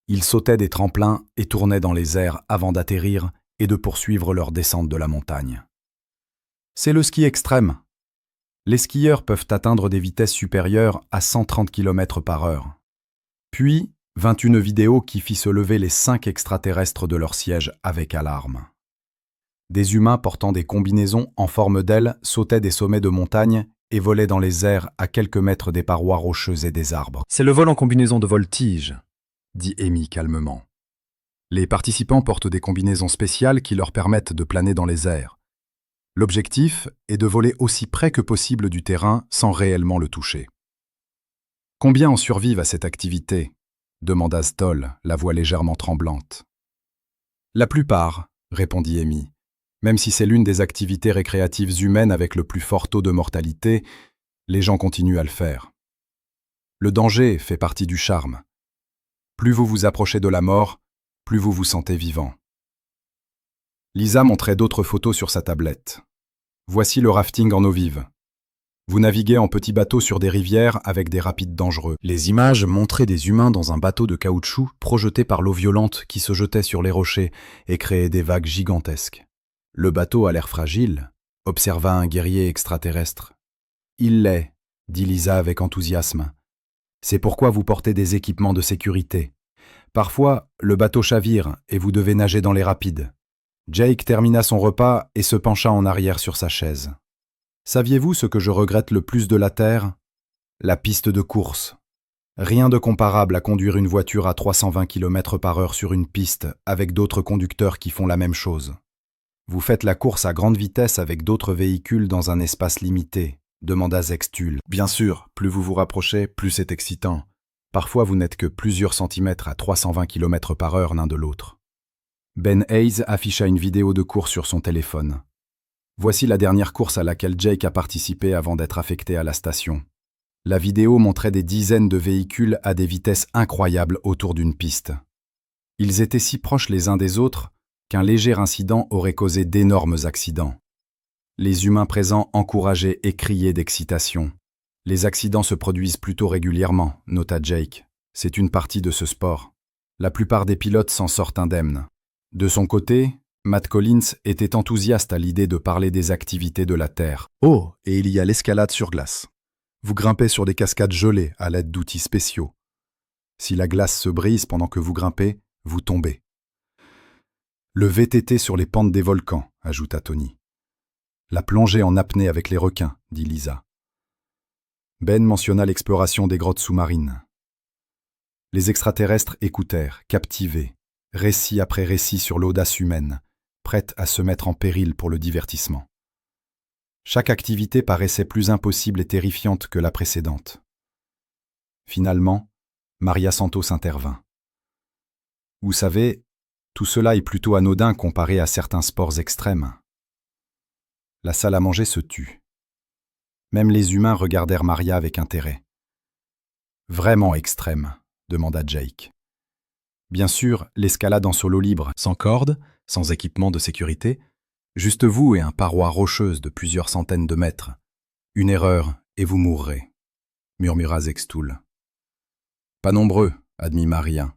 Ils sautaient des tremplins et tournaient dans les airs avant d'atterrir et de poursuivre leur descente de la montagne. C'est le ski extrême. Les skieurs peuvent atteindre des vitesses supérieures à 130 km/h. Puis, 21 vidéos qui fit se lever les 5 extraterrestres de leur siège avec alarme. Des humains portant des combinaisons en forme d'ailes sautaient des sommets de montagne et volaient dans les airs à quelques mètres des parois rocheuses et des arbres. C'est le vol en combinaison de voltige, dit Amy calmement. Les participants portent des combinaisons spéciales qui leur permettent de planer dans les airs. L'objectif est de voler aussi près que possible du terrain sans réellement le toucher. « Combien en survivent à cette activité ?» demanda Stoll, la voix légèrement tremblante. « La plupart, » répondit Amy. « Même si c'est l'une des activités récréatives humaines avec le plus fort taux de mortalité, les gens continuent à le faire. Le danger fait partie du charme. Plus vous vous approchez de la mort, plus vous vous sentez vivant. » Lisa montrait d'autres photos sur sa tablette. Voici le rafting en eau vive. Vous naviguez en petits bateaux sur des rivières avec des rapides dangereux. Les images montraient des humains dans un bateau de caoutchouc projeté par l'eau violente qui se jetait sur les rochers et créait des vagues gigantesques. Le bateau a l'air fragile, observa un guerrier extraterrestre. Il l'est, dit Lisa avec enthousiasme. C'est pourquoi vous portez des équipements de sécurité. Parfois, le bateau chavire et vous devez nager dans les rapides. Jake termina son repas et se pencha en arrière sur sa chaise. Saviez-vous ce que je regrette le plus de la Terre ? La piste de course. Rien de comparable à conduire une voiture à 320 km/h sur une piste avec d'autres conducteurs qui font la même chose. Vous faites la course à grande vitesse avec d'autres véhicules dans un espace limité, demanda Zextool. Bien sûr, plus vous vous rapprochez, plus c'est excitant. Parfois, vous n'êtes que plusieurs centimètres à 320 km/h l'un de l'autre. Ben Hayes afficha une vidéo de course sur son téléphone. Voici la dernière course à laquelle Jake a participé avant d'être affecté à la station. La vidéo montrait des dizaines de véhicules à des vitesses incroyables autour d'une piste. Ils étaient si proches les uns des autres qu'un léger incident aurait causé d'énormes accidents. Les humains présents encourageaient et criaient d'excitation. Les accidents se produisent plutôt régulièrement, nota Jake. C'est une partie de ce sport. La plupart des pilotes s'en sortent indemnes. De son côté, Matt Collins était enthousiaste à l'idée de parler des activités de la Terre. Oh, et il y a l'escalade sur glace. Vous grimpez sur des cascades gelées à l'aide d'outils spéciaux. Si la glace se brise pendant que vous grimpez, vous tombez. Le VTT sur les pentes des volcans, ajouta Tony. La plongée en apnée avec les requins, dit Lisa. Ben mentionna l'exploration des grottes sous-marines. Les extraterrestres écoutèrent, captivés, récit après récit sur l'audace humaine, prête à se mettre en péril pour le divertissement. Chaque activité paraissait plus impossible et terrifiante que la précédente. Finalement, Maria Santos intervint. Vous savez, tout cela est plutôt anodin comparé à certains sports extrêmes. La salle à manger se tut. Même les humains regardèrent Maria avec intérêt. Vraiment extrême, demanda Jake. Bien sûr, l'escalade en solo libre, sans corde, sans équipement de sécurité, juste vous et un paroi rocheuse de plusieurs centaines de mètres. Une erreur et vous mourrez, murmura Zextoul. Pas nombreux, admit Maria.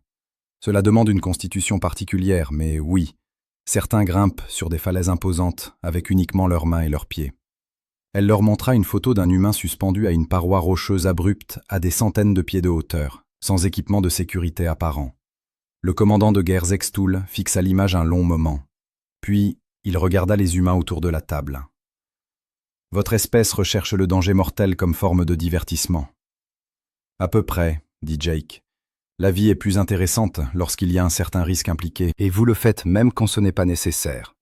Cela demande une constitution particulière, mais oui, certains grimpent sur des falaises imposantes avec uniquement leurs mains et leurs pieds. Elle leur montra une photo d'un humain suspendu à une paroi rocheuse abrupte à des centaines de pieds de hauteur, sans équipement de sécurité apparent. Le commandant de guerre Zextoul fixa l'image un long moment. Puis, il regarda les humains autour de la table. « Votre espèce recherche le danger mortel comme forme de divertissement. »« À peu près, » dit Jake. « La vie est plus intéressante lorsqu'il y a un certain risque impliqué, et vous le faites même quand ce n'est pas nécessaire.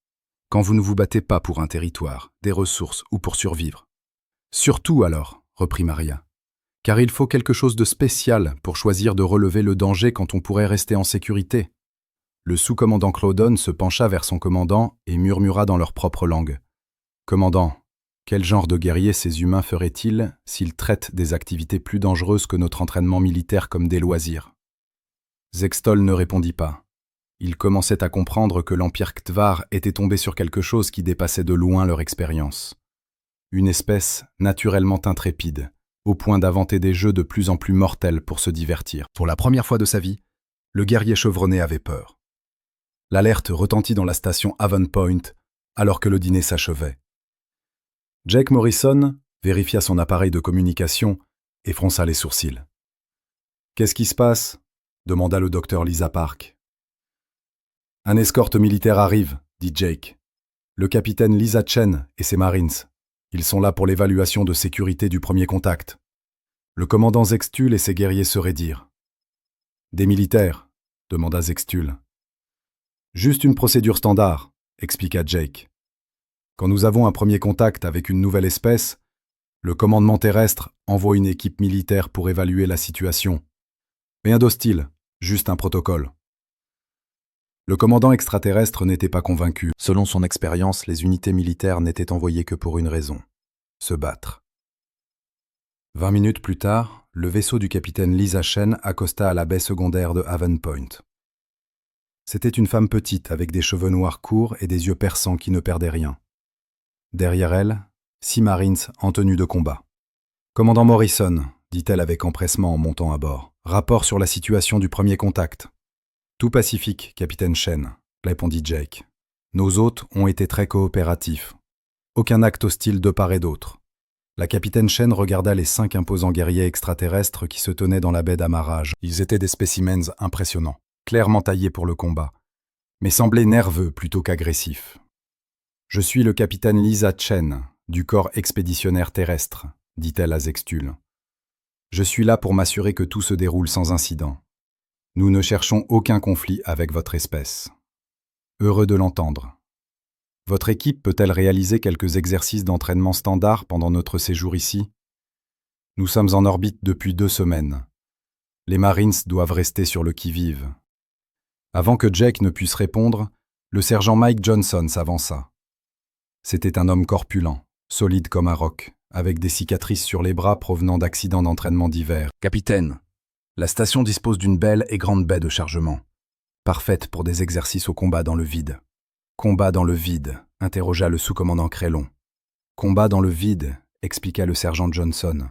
Quand vous ne vous battez pas pour un territoire, des ressources ou pour survivre. »« Surtout alors, » reprit Maria, « car il faut quelque chose de spécial pour choisir de relever le danger quand on pourrait rester en sécurité. » Le sous-commandant Claudon se pencha vers son commandant et murmura dans leur propre langue. « Commandant, quel genre de guerriers ces humains feraient-ils s'ils traitent des activités plus dangereuses que notre entraînement militaire comme des loisirs ?» Zextol ne répondit pas. Il commençait à comprendre que l'Empire Ktvar était tombé sur quelque chose qui dépassait de loin leur expérience. Une espèce naturellement intrépide, au point d'inventer des jeux de plus en plus mortels pour se divertir. Pour la première fois de sa vie, le guerrier chevronné avait peur. L'alerte retentit dans la station Haven Point, alors que le dîner s'achevait. Jake Morrison vérifia son appareil de communication et fronça les sourcils. « Qu'est-ce qui se passe ?» demanda le docteur Lisa Park. « Un escorte militaire arrive, » dit Jake. « Le capitaine Lisa Chen et ses Marines. Ils sont là pour l'évaluation de sécurité du premier contact. Le commandant Zextul et ses guerriers se raidirent. »« Des militaires ?» demanda Zextul. « Juste une procédure standard, » expliqua Jake. « Quand nous avons un premier contact avec une nouvelle espèce, le commandement terrestre envoie une équipe militaire pour évaluer la situation. Rien d'hostile, juste un protocole. » Le commandant extraterrestre n'était pas convaincu. Selon son expérience, les unités militaires n'étaient envoyées que pour une raison, se battre. 20 minutes plus tard, le vaisseau du capitaine Lisa Chen accosta à la baie secondaire de Haven Point. C'était une femme petite avec des cheveux noirs courts et des yeux perçants qui ne perdaient rien. Derrière elle, 6 Marines en tenue de combat. « Commandant Morrison », dit-elle avec empressement en montant à bord. « Rapport sur la situation du premier contact. »« Tout pacifique, capitaine Chen », répondit Jake. « Nos hôtes ont été très coopératifs. Aucun acte hostile de part et d'autre. » La capitaine Chen regarda les 5 imposants guerriers extraterrestres qui se tenaient dans la baie d'amarrage. Ils étaient des spécimens impressionnants, clairement taillés pour le combat, mais semblaient nerveux plutôt qu'agressifs. « Je suis le capitaine Lisa Chen, du corps expéditionnaire terrestre, » dit-elle à Zextul. « Je suis là pour m'assurer que tout se déroule sans incident. Nous ne cherchons aucun conflit avec votre espèce. » Heureux de l'entendre. Votre équipe peut-elle réaliser quelques exercices d'entraînement standard pendant notre séjour ici? Nous sommes en orbite depuis 2 semaines. Les Marines doivent rester sur le qui-vive. Avant que Jake ne puisse répondre, le sergent Mike Johnson s'avança. C'était un homme corpulent, solide comme un roc, avec des cicatrices sur les bras provenant d'accidents d'entraînement divers. « Capitaine, la station dispose d'une belle et grande baie de chargement. parfaite pour des exercices au combat dans le vide. Combat dans le vide, interrogea le sous-commandant Crellon. Combat dans le vide, expliqua le sergent Johnson.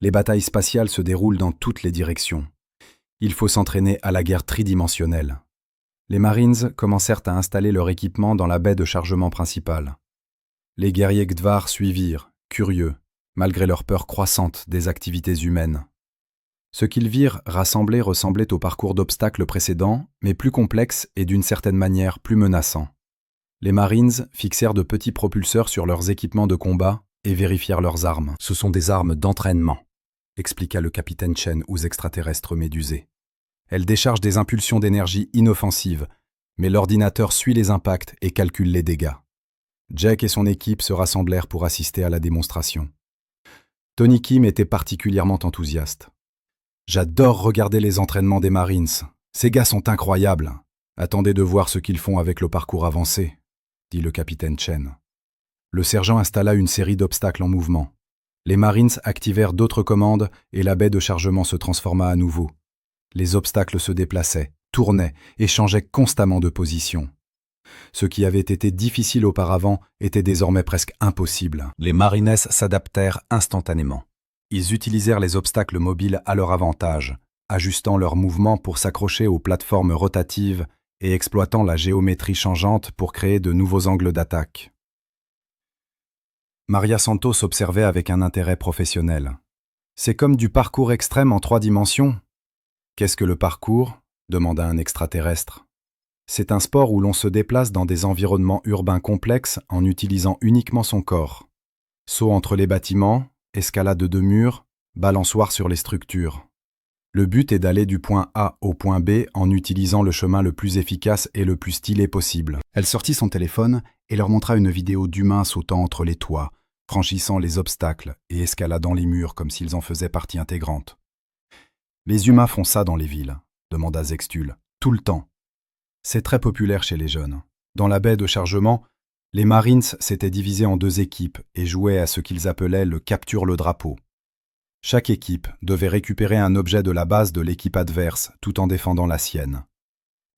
Les batailles spatiales se déroulent dans toutes les directions. Il faut s'entraîner à la guerre tridimensionnelle. Les Marines commencèrent à installer leur équipement dans la baie de chargement principale. Les guerriers Gdvar suivirent, curieux, malgré leur peur croissante des activités humaines. Ce qu'ils virent rassemblés ressemblait au parcours d'obstacles précédent, mais plus complexe et d'une certaine manière plus menaçant. Les Marines fixèrent de petits propulseurs sur leurs équipements de combat et vérifièrent leurs armes. « Ce sont des armes d'entraînement », expliqua le capitaine Chen aux extraterrestres médusés. « Elles déchargent des impulsions d'énergie inoffensives, mais l'ordinateur suit les impacts et calcule les dégâts. » Jack et son équipe se rassemblèrent pour assister à la démonstration. Tony Kim était particulièrement enthousiaste. « J'adore regarder les entraînements des Marines. Ces gars sont incroyables. Attendez de voir ce qu'ils font avec le parcours avancé, » dit le capitaine Chen. Le sergent installa une série d'obstacles en mouvement. Les Marines activèrent d'autres commandes et la baie de chargement se transforma à nouveau. Les obstacles se déplaçaient, tournaient et changeaient constamment de position. Ce qui avait été difficile auparavant était désormais presque impossible. Les Marines s'adaptèrent instantanément. Ils utilisèrent les obstacles mobiles à leur avantage, ajustant leurs mouvements pour s'accrocher aux plateformes rotatives et exploitant la géométrie changeante pour créer de nouveaux angles d'attaque. Maria Santos observait avec un intérêt professionnel. « C'est comme du parcours extrême en 3 dimensions. »« Qu'est-ce que le parcours ?» demanda un extraterrestre. « C'est un sport où l'on se déplace dans des environnements urbains complexes en utilisant uniquement son corps. Saut entre les bâtiments, escalade de murs, balançoire sur les structures. Le but est d'aller du point A au point B en utilisant le chemin le plus efficace et le plus stylé possible. » Elle sortit son téléphone et leur montra une vidéo d'humains sautant entre les toits, franchissant les obstacles et escaladant les murs comme s'ils en faisaient partie intégrante. « Les humains font ça dans les villes ?» demanda Zextul. « Tout le temps. C'est très populaire chez les jeunes. Dans la baie de chargement, les Marines s'étaient divisés en 2 équipes et jouaient à ce qu'ils appelaient le « capture le drapeau ». Chaque équipe devait récupérer un objet de la base de l'équipe adverse tout en défendant la sienne.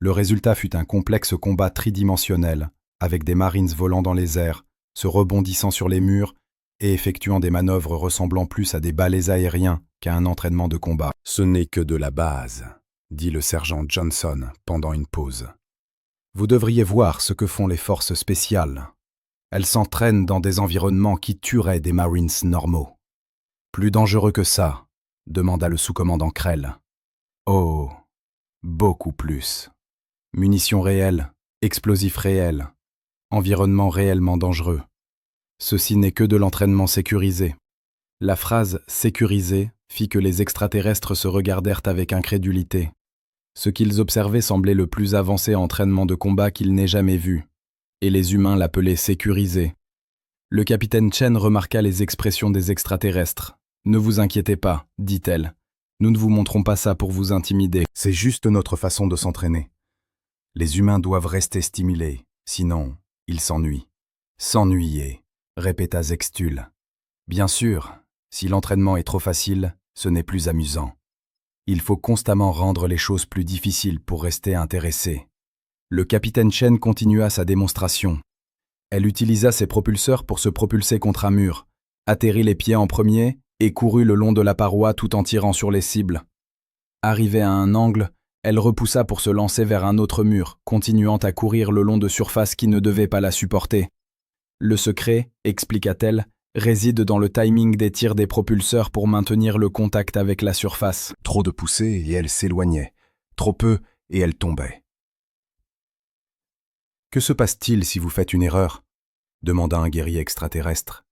Le résultat fut un complexe combat tridimensionnel, avec des Marines volant dans les airs, se rebondissant sur les murs et effectuant des manœuvres ressemblant plus à des ballets aériens qu'à un entraînement de combat. « Ce n'est que de la base », dit le sergent Johnson pendant une pause. « Vous devriez voir ce que font les forces spéciales. Elles s'entraînent dans des environnements qui tueraient des Marines normaux. » « Plus dangereux que ça ?» demanda le sous-commandant Krell. « Oh, beaucoup plus. Munitions réelles, explosifs réels, environnement réellement dangereux. Ceci n'est que de l'entraînement sécurisé. » La phrase « sécurisé » fit que les extraterrestres se regardèrent avec incrédulité. Ce qu'ils observaient semblait le plus avancé entraînement de combat qu'ils n'aient jamais vu, et les humains l'appelaient « sécurisé ». Le capitaine Chen remarqua les expressions des extraterrestres. « Ne vous inquiétez pas, dit-elle. Nous ne vous montrons pas ça pour vous intimider. C'est juste notre façon de s'entraîner. Les humains doivent rester stimulés, sinon ils s'ennuient. »« S'ennuyer » répéta Zextul. « Bien sûr, si l'entraînement est trop facile, ce n'est plus amusant. Il faut constamment rendre les choses plus difficiles pour rester intéressé. » Le capitaine Chen continua sa démonstration. Elle utilisa ses propulseurs pour se propulser contre un mur, atterrit les pieds en premier et courut le long de la paroi tout en tirant sur les cibles. Arrivée à un angle, elle repoussa pour se lancer vers un autre mur, continuant à courir le long de surfaces qui ne devaient pas la supporter. Le secret, expliqua-t-elle, réside dans le timing des tirs des propulseurs pour maintenir le contact avec la surface. Trop de poussée et elle s'éloignait, trop peu et elle tombait. « Que se passe-t-il si vous faites une erreur ?» demanda un guerrier extraterrestre.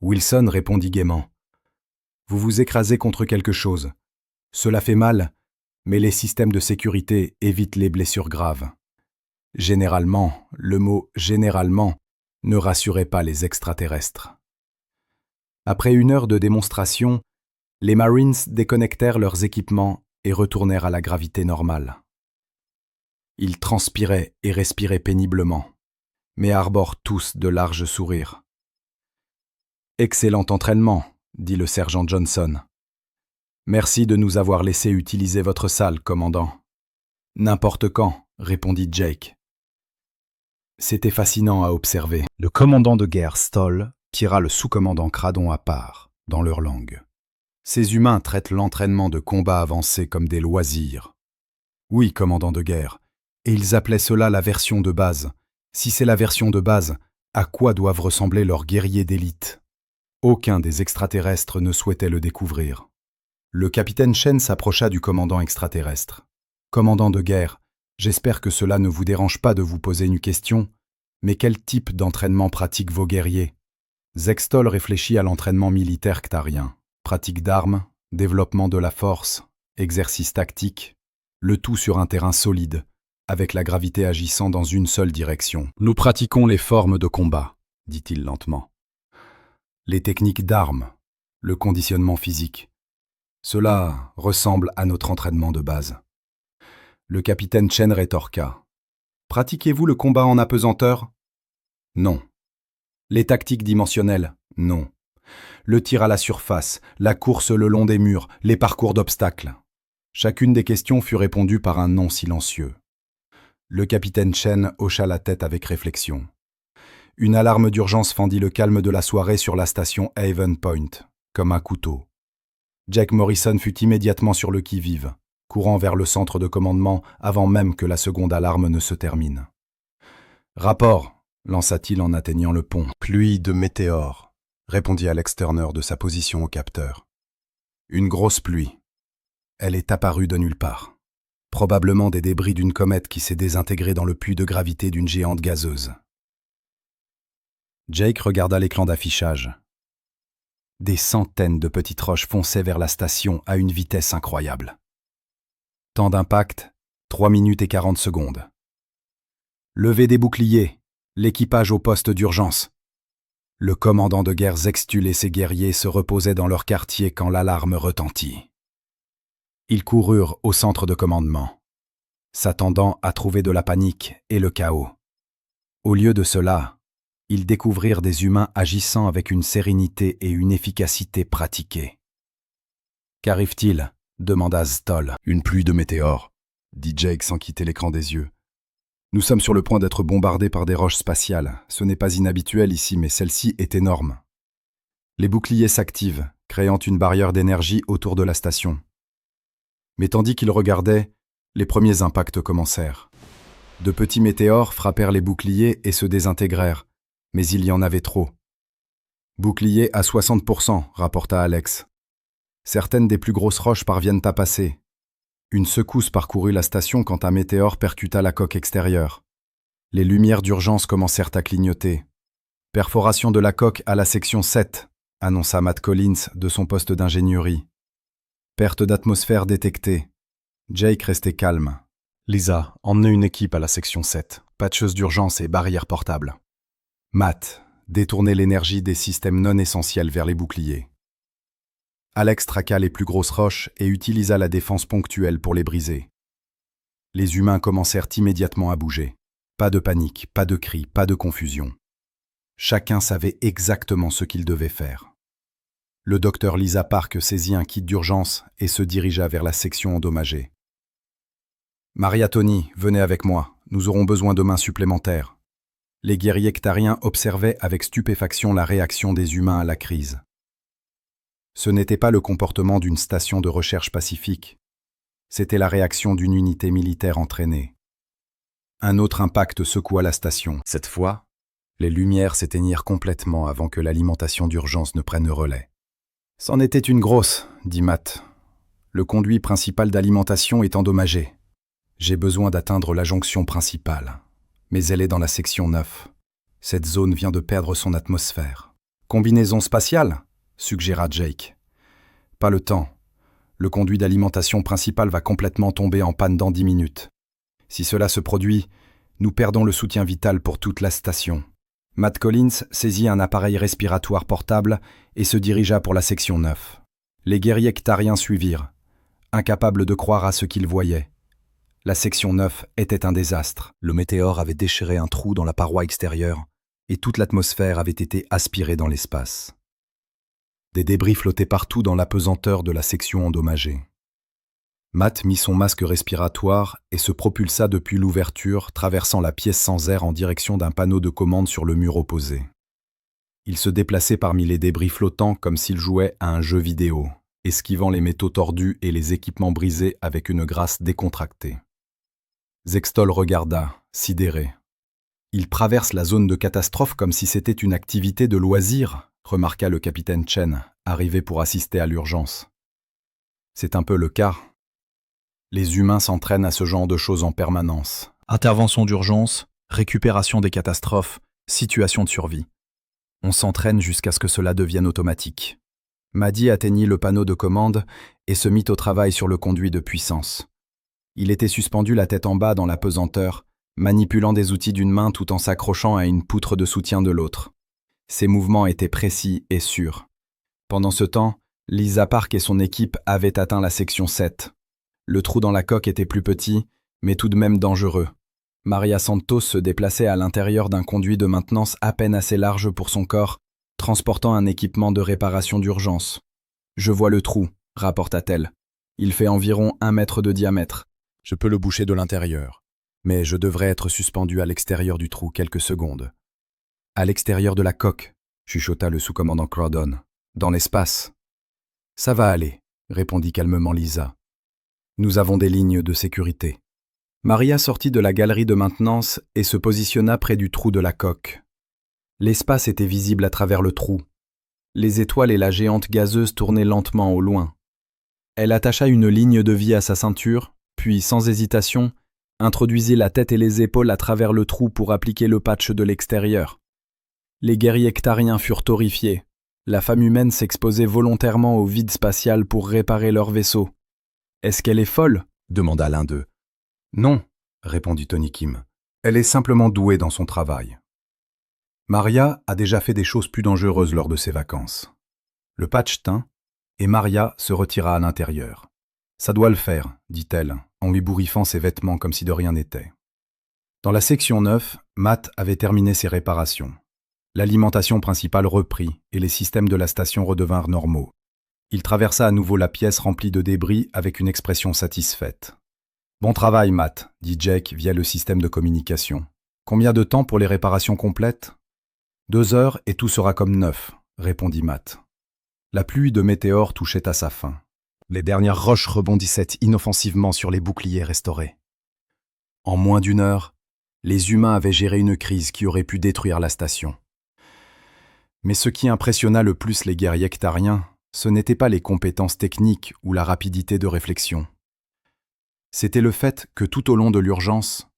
Wilson répondit gaiement. Vous vous écrasez contre quelque chose. Cela fait mal, mais les systèmes de sécurité évitent les blessures graves. Généralement, le mot « généralement » ne rassurait pas les extraterrestres. Après 1 heure de démonstration, les Marines déconnectèrent leurs équipements et retournèrent à la gravité normale. Ils transpiraient et respiraient péniblement, mais arborent tous de larges sourires. « Excellent entraînement », dit le sergent Johnson. « Merci de nous avoir laissé utiliser votre salle, commandant. N'importe quand, répondit Jake. C'était fascinant à observer. Le commandant de guerre Stoll tira le sous-commandant Cradon à part, dans leur langue. Ces humains traitent l'entraînement de combat avancé comme des loisirs. Oui, commandant de guerre, et ils appelaient cela la version de base. Si c'est la version de base, à quoi doivent ressembler leurs guerriers d'élite? Aucun des extraterrestres ne souhaitait le découvrir. Le capitaine Chen s'approcha du commandant extraterrestre. « Commandant de guerre, j'espère que cela ne vous dérange pas de vous poser une question, mais quel type d'entraînement pratiquent vos guerriers ?» Zextol réfléchit à l'entraînement militaire ctarien. Pratique d'armes, développement de la force, exercice tactique, le tout sur un terrain solide, avec la gravité agissant dans une seule direction. « Nous pratiquons les formes de combat, » dit-il lentement. « Les techniques d'armes, le conditionnement physique. Cela ressemble à notre entraînement de base. » Le capitaine Chen rétorqua. « Pratiquez-vous le combat en apesanteur ? » « Non. » « Les tactiques dimensionnelles ? » « Non. » « Le tir à la surface, la course le long des murs, les parcours d'obstacles. » Chacune des questions fut répondue par un non silencieux. Le capitaine Chen hocha la tête avec réflexion. Une alarme d'urgence fendit le calme de la soirée sur la station Haven Point, comme un couteau. Jack Morrison fut immédiatement sur le qui-vive, courant vers le centre de commandement avant même que la seconde alarme ne se termine. « Rapport !» lança-t-il en atteignant le pont. « Pluie de météores !» répondit Alex Turner de sa position au capteur. « Une grosse pluie. Elle est apparue de nulle part. Probablement des débris d'une comète qui s'est désintégrée dans le puits de gravité d'une géante gazeuse. » Jake regarda l'écran d'affichage. Des centaines de petites roches fonçaient vers la station à une vitesse incroyable. Temps d'impact, 3 minutes et 40 secondes. Levez des boucliers, l'équipage au poste d'urgence. Le commandant de guerre Zextul et ses guerriers se reposaient dans leur quartier quand l'alarme retentit. Ils coururent au centre de commandement, s'attendant à trouver de la panique et le chaos. Au lieu de cela, ils découvrirent des humains agissant avec une sérénité et une efficacité pratiquées. « Qu'arrive-t-il » demanda Stoll. « Une pluie de météores », dit Jake sans quitter l'écran des yeux. « Nous sommes sur le point d'être bombardés par des roches spatiales. Ce n'est pas inhabituel ici, mais celle-ci est énorme. » Les boucliers s'activent, créant une barrière d'énergie autour de la station. Mais tandis qu'ils regardaient, les premiers impacts commencèrent. De petits météores frappèrent les boucliers et se désintégrèrent, mais il y en avait trop. « Bouclier à 60%, rapporta Alex. Certaines des plus grosses roches parviennent à passer. Une secousse parcourut la station quand un météore percuta la coque extérieure. Les lumières d'urgence commencèrent à clignoter. « Perforation de la coque à la section 7, annonça Matt Collins de son poste d'ingénierie. Perte d'atmosphère détectée. Jake restait calme. « Lisa, emmenez une équipe à la section 7. Patcheuse d'urgence et barrière portable. » Matt, détournez l'énergie des systèmes non essentiels vers les boucliers. Alex traqua les plus grosses roches et utilisa la défense ponctuelle pour les briser. Les humains commencèrent immédiatement à bouger. Pas de panique, pas de cris, pas de confusion. Chacun savait exactement ce qu'il devait faire. Le docteur Lisa Park saisit un kit d'urgence et se dirigea vers la section endommagée. « Maria Tony, venez avec moi, nous aurons besoin de mains supplémentaires. » Les guerriers ctariens observaient avec stupéfaction la réaction des humains à la crise. Ce n'était pas le comportement d'une station de recherche pacifique, c'était la réaction d'une unité militaire entraînée. Un autre impact secoua la station. Cette fois, les lumières s'éteignirent complètement avant que l'alimentation d'urgence ne prenne relais. « C'en était une grosse, » dit Matt. « Le conduit principal d'alimentation est endommagé. J'ai besoin d'atteindre la jonction principale, mais elle est dans la section 9. Cette zone vient de perdre son atmosphère. »« Combinaison spatiale ?» suggéra Jake. « Pas le temps. Le conduit d'alimentation principal va complètement tomber en panne dans 10 minutes. Si cela se produit, nous perdons le soutien vital pour toute la station. » Matt Collins saisit un appareil respiratoire portable et se dirigea pour la section 9. Les guerriers ctariens suivirent, incapables de croire à ce qu'ils voyaient. La section 9 était un désastre. Le météore avait déchiré un trou dans la paroi extérieure et toute l'atmosphère avait été aspirée dans l'espace. Des débris flottaient partout dans l'apesanteur de la section endommagée. Matt mit son masque respiratoire et se propulsa depuis l'ouverture, traversant la pièce sans air en direction d'un panneau de commande sur le mur opposé. Il se déplaçait parmi les débris flottants comme s'il jouait à un jeu vidéo, esquivant les métaux tordus et les équipements brisés avec une grâce décontractée. Zextol regarda, sidéré. « Il traverse la zone de catastrophe comme si c'était une activité de loisir », remarqua le capitaine Chen, arrivé pour assister à l'urgence. « C'est un peu le cas. Les humains s'entraînent à ce genre de choses en permanence. » Intervention d'urgence, récupération des catastrophes, situation de survie. On s'entraîne jusqu'à ce que cela devienne automatique. Mahdi atteignit le panneau de commande et se mit au travail sur le conduit de puissance. Il était suspendu la tête en bas dans la pesanteur, manipulant des outils d'une main tout en s'accrochant à une poutre de soutien de l'autre. Ses mouvements étaient précis et sûrs. Pendant ce temps, Lisa Park et son équipe avaient atteint la section 7. Le trou dans la coque était plus petit, mais tout de même dangereux. Maria Santos se déplaçait à l'intérieur d'un conduit de maintenance à peine assez large pour son corps, transportant un équipement de réparation d'urgence. « Je vois le trou », rapporta-t-elle. « Il fait environ 1 mètre de diamètre. Je peux le boucher de l'intérieur, mais je devrais être suspendu à l'extérieur du trou quelques secondes. »« À l'extérieur de la coque », chuchota le sous-commandant Crowdon. « Dans l'espace. »« Ça va aller », répondit calmement Lisa. « Nous avons des lignes de sécurité. » Maria sortit de la galerie de maintenance et se positionna près du trou de la coque. L'espace était visible à travers le trou. Les étoiles et la géante gazeuse tournaient lentement au loin. Elle attacha une ligne de vie à sa ceinture, puis, sans hésitation, introduisit la tête et les épaules à travers le trou pour appliquer le patch de l'extérieur. Les guerriers ktariens furent horrifiés. La femme humaine s'exposait volontairement au vide spatial pour réparer leur vaisseau. « Est-ce qu'elle est folle ?» demanda l'un d'eux. « Non, » répondit Tony Kim. « Elle est simplement douée dans son travail. » Maria a déjà fait des choses plus dangereuses lors de ses vacances. Le patch tint, et Maria se retira à l'intérieur. « Ça doit le faire, » dit-elle, en lui bourriffant ses vêtements comme si de rien n'était. Dans la section 9, Matt avait terminé ses réparations. L'alimentation principale reprit, et les systèmes de la station redevinrent normaux. Il traversa à nouveau la pièce remplie de débris avec une expression satisfaite. « Bon travail, Matt, » dit Jake via le système de communication. « Combien de temps pour les réparations complètes ?»« 2 heures et tout sera comme neuf, » répondit Matt. La pluie de météores touchait à sa fin. Les dernières roches rebondissaient inoffensivement sur les boucliers restaurés. En moins d'1 heure, les humains avaient géré une crise qui aurait pu détruire la station. Mais ce qui impressionna le plus les guerriers ktariens, ce n'étaient pas les compétences techniques ou la rapidité de réflexion. C'était le fait que tout au long de l'urgence,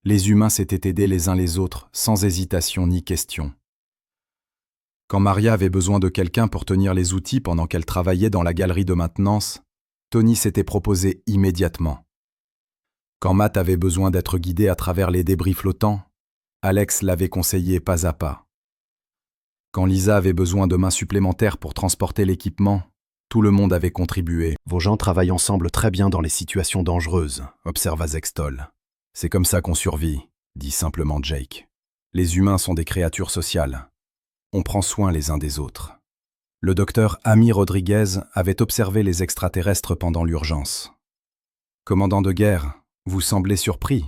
les humains s'étaient aidés les uns les autres sans hésitation ni question. Quand Maria avait besoin de quelqu'un pour tenir les outils pendant qu'elle travaillait dans la galerie de maintenance, Tony s'était proposé immédiatement. Quand Matt avait besoin d'être guidé à travers les débris flottants, Alex l'avait conseillé pas à pas. Quand Lisa avait besoin de mains supplémentaires pour transporter l'équipement, tout le monde avait contribué. « Vos gens travaillent ensemble très bien dans les situations dangereuses », observa Zextol. « C'est comme ça qu'on survit », dit simplement Jake. « Les humains sont des créatures sociales. On prend soin les uns des autres. » Le docteur Ami Rodriguez avait observé les extraterrestres pendant l'urgence. « Commandant de guerre, vous semblez surpris.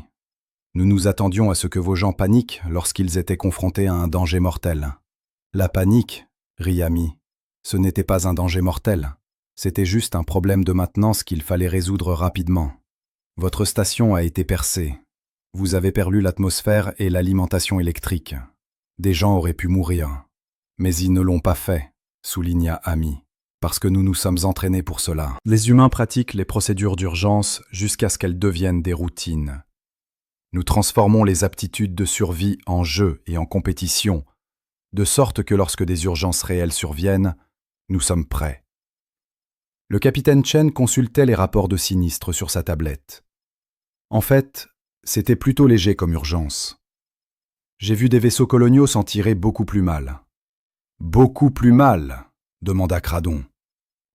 Nous nous attendions à ce que vos gens paniquent lorsqu'ils étaient confrontés à un danger mortel. » La panique, rit Ami, ce n'était pas un danger mortel. C'était juste un problème de maintenance qu'il fallait résoudre rapidement. Votre station a été percée. Vous avez perdu l'atmosphère et l'alimentation électrique. Des gens auraient pu mourir. Mais ils ne l'ont pas fait, souligna Ami, parce que nous nous sommes entraînés pour cela. Les humains pratiquent les procédures d'urgence jusqu'à ce qu'elles deviennent des routines. Nous transformons les aptitudes de survie en jeu et en compétition, de sorte que lorsque des urgences réelles surviennent, nous sommes prêts. Le capitaine Chen consultait les rapports de sinistres sur sa tablette. En fait, c'était plutôt léger comme urgence. J'ai vu des vaisseaux coloniaux s'en tirer beaucoup plus mal. Beaucoup plus mal, demanda Cradon.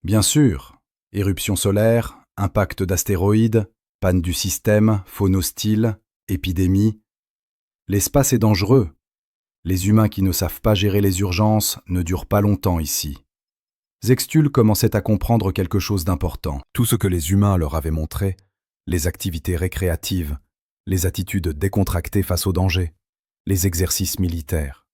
Bien sûr, éruption solaire, impact d'astéroïdes, panne du système, faune hostile, épidémie. L'espace est dangereux. Les humains qui ne savent pas gérer les urgences ne durent pas longtemps ici. Zextul commençait à comprendre quelque chose d'important. Tout ce que les humains leur avaient montré, les activités récréatives, les attitudes décontractées face au danger, les exercices militaires.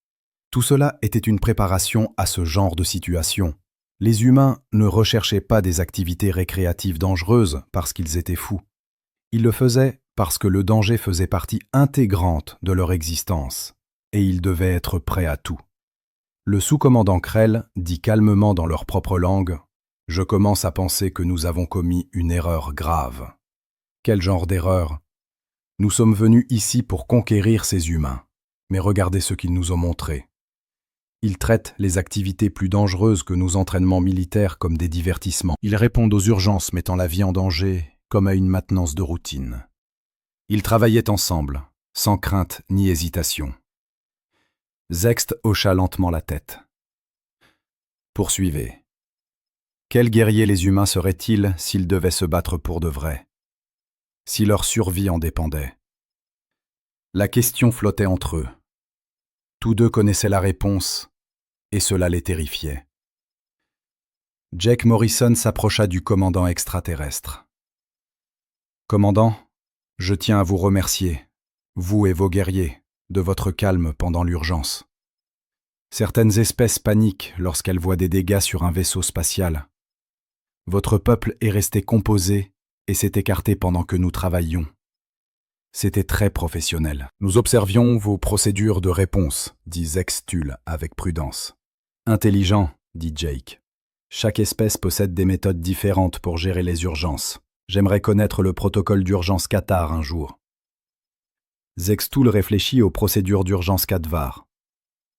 Tout cela était une préparation à ce genre de situation. Les humains ne recherchaient pas des activités récréatives dangereuses parce qu'ils étaient fous. Ils le faisaient parce que le danger faisait partie intégrante de leur existence, et ils devaient être prêts à tout. Le sous-commandant Krell dit calmement dans leur propre langue « Je commence à penser que nous avons commis une erreur grave. » Quel genre d'erreur? Nous sommes venus ici pour conquérir ces humains, mais regardez ce qu'ils nous ont montré. Ils traitent les activités plus dangereuses que nos entraînements militaires comme des divertissements. Ils répondent aux urgences mettant la vie en danger comme à une maintenance de routine. Ils travaillaient ensemble, sans crainte ni hésitation. Zext hocha lentement la tête. Poursuivez. Quels guerriers les humains seraient-ils s'ils devaient se battre pour de vrai? Si leur survie en dépendait? La question flottait entre eux. Tous deux connaissaient la réponse, et cela les terrifiait. Jake Morrison s'approcha du commandant extraterrestre. « Commandant, je tiens à vous remercier, vous et vos guerriers, de votre calme pendant l'urgence. Certaines espèces paniquent lorsqu'elles voient des dégâts sur un vaisseau spatial. Votre peuple est resté composé et s'est écarté pendant que nous travaillions. C'était très professionnel. Nous observions vos procédures de réponse, dit Zextul avec prudence. Intelligent, dit Jake. Chaque espèce possède des méthodes différentes pour gérer les urgences. J'aimerais connaître le protocole d'urgence Qatar un jour. Zextul réfléchit aux procédures d'urgence Qatvar.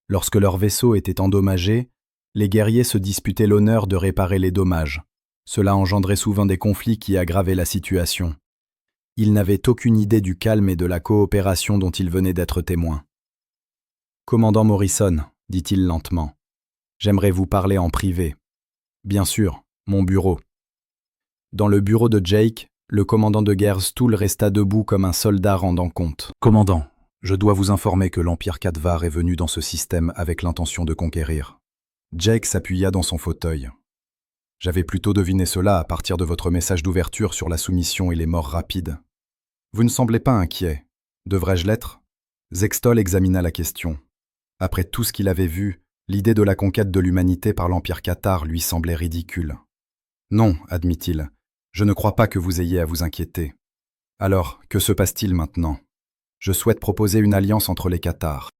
Lorsque leur vaisseau était endommagé, les guerriers se disputaient l'honneur de réparer les dommages. Cela engendrait souvent des conflits qui aggravaient la situation. Ils n'avaient aucune idée du calme et de la coopération dont ils venaient d'être témoins. « Commandant Morrison, dit-il lentement, j'aimerais vous parler en privé. Bien sûr, mon bureau. » Dans le bureau de Jake, le commandant de guerre Stool resta debout comme un soldat rendant compte. « Commandant, je dois vous informer que l'Empire Qatvar est venu dans ce système avec l'intention de conquérir. » Jake s'appuya dans son fauteuil. « J'avais plutôt deviné cela à partir de votre message d'ouverture sur la soumission et les morts rapides. Vous ne semblez pas inquiet. Devrais-je l'être ?» Zextul examina la question. Après tout ce qu'il avait vu, l'idée de la conquête de l'humanité par l'Empire Qatar lui semblait ridicule. « Non, admit-il, je ne crois pas que vous ayez à vous inquiéter. Alors, que se passe-t-il maintenant ? Je souhaite proposer une alliance entre les Qatars.